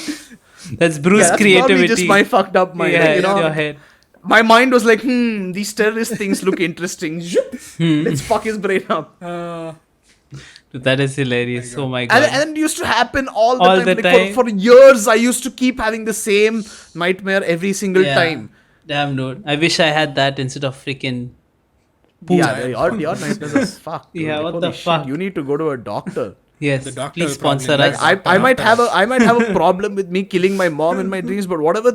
That's Bruce yeah, that's creativity. probably just my fucked up mind. Yeah, like, you it's know, your head. my mind was like, these terrorist things look interesting. Zhup. Let's fuck his brain up. Dude, that is hilarious. Oh my god. And then it used to happen all the All time. the Like, time. For years, I used to keep having the same nightmare every single Yeah. time. Damn, dude. I wish I had that instead of freaking. Yeah, your nightmares are fucked. dude. Yeah, Like, what holy the shit, fuck? You need to go to a doctor. Yes, The doctor please will probably sponsor like us. I might have a problem with me killing my mom in my dreams, but whatever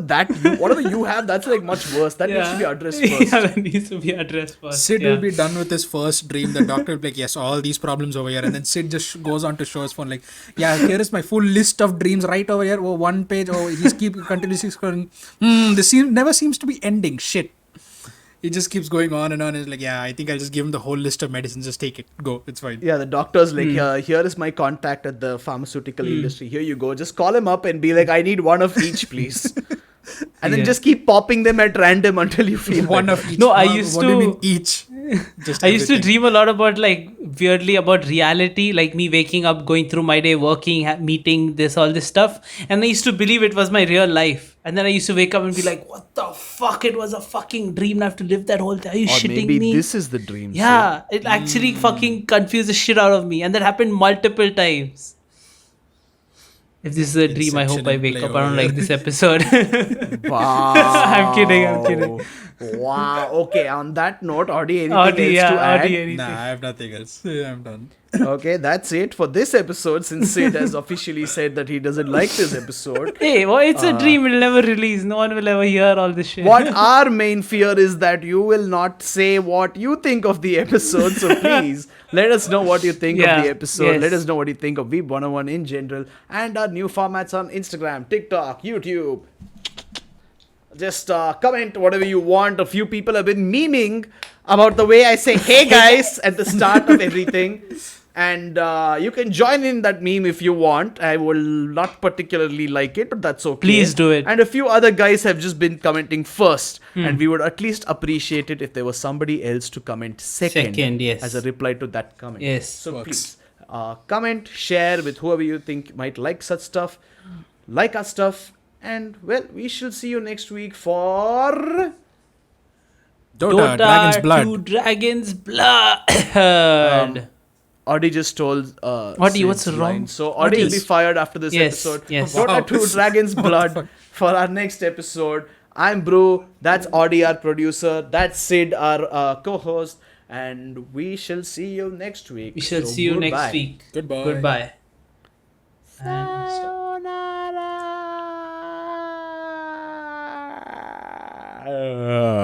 you have, that's like much worse. That needs to be addressed first. Yeah, that needs to be addressed first. Sid yeah. will be done with his first dream. The doctor will be like, yes, all these problems over here. And then Sid just goes on to show his phone like, yeah, here is my full list of dreams right over here. Oh, one page. Oh, he's continuously scrolling. This never seems to be ending. Shit. He just keeps going on and on. He's like, yeah, I think I'll just give him the whole list of medicines. Just take it. Go. It's fine. Yeah, the doctor's like, here is my contact at the pharmaceutical industry. Here you go. Just call him up and be like, I need one of each, please. And then Yeah. just keep popping them at random until you feel One better. of each. No, I What used do you to- mean each? Just I used to everything. dream a lot about like weirdly about reality, like me waking up, going through my day, working, meeting this, all this stuff, and I used to believe it was my real life. And then I used to wake up and be like, "What the fuck? It was a fucking dream. I have to live that whole time. Are you Or shitting maybe me?" this is the dream. Yeah, it actually fucking confused the shit out of me, and that happened multiple times. If this is a dream, I hope Inception I in wake play up over around here. like this episode. Wow. I'm kidding. Wow. Okay, on that note, Audi, anything Audi, else to yeah, add? Audi, anything. Nah, I have nothing else. I'm done. Okay, that's it for this episode since Sid has officially said that he doesn't like this episode. Hey, well, it's a dream. It'll never release. No one will ever hear all this shit. What our main fear is that you will not say what you think of the episode. So please let us know what you think Yeah, of the episode. yes. Let us know what you think of Weeb101 in general and our new formats on Instagram, TikTok, YouTube. Just comment whatever you want. A few people have been memeing about the way I say "Hey guys" at the start of everything. And you can join in that meme if you want. I will not particularly like it, but that's okay. Please do it. And a few other guys have just been commenting first. And we would at least appreciate it if there was somebody else to comment second. Yes. As a reply to that comment. Yes. So Works. please comment, share with whoever you think might like such stuff. Like our stuff. And well, we shall see you next week for... Dota, Dragon's Blood. to Dragon's Blood. Audi just stole Audi, Sid's what's wrong? line. So Audi will be Yes. fired after this Yes, episode. yes. Dota Wow. 2 Dragon's What the Blood fuck? for our next episode. I'm Bru. That's Audi, our producer. That's Sid, our co-host. And we shall see you next week. We shall So see you goodbye. next week. Goodbye. Goodbye. And stop. Sayonara.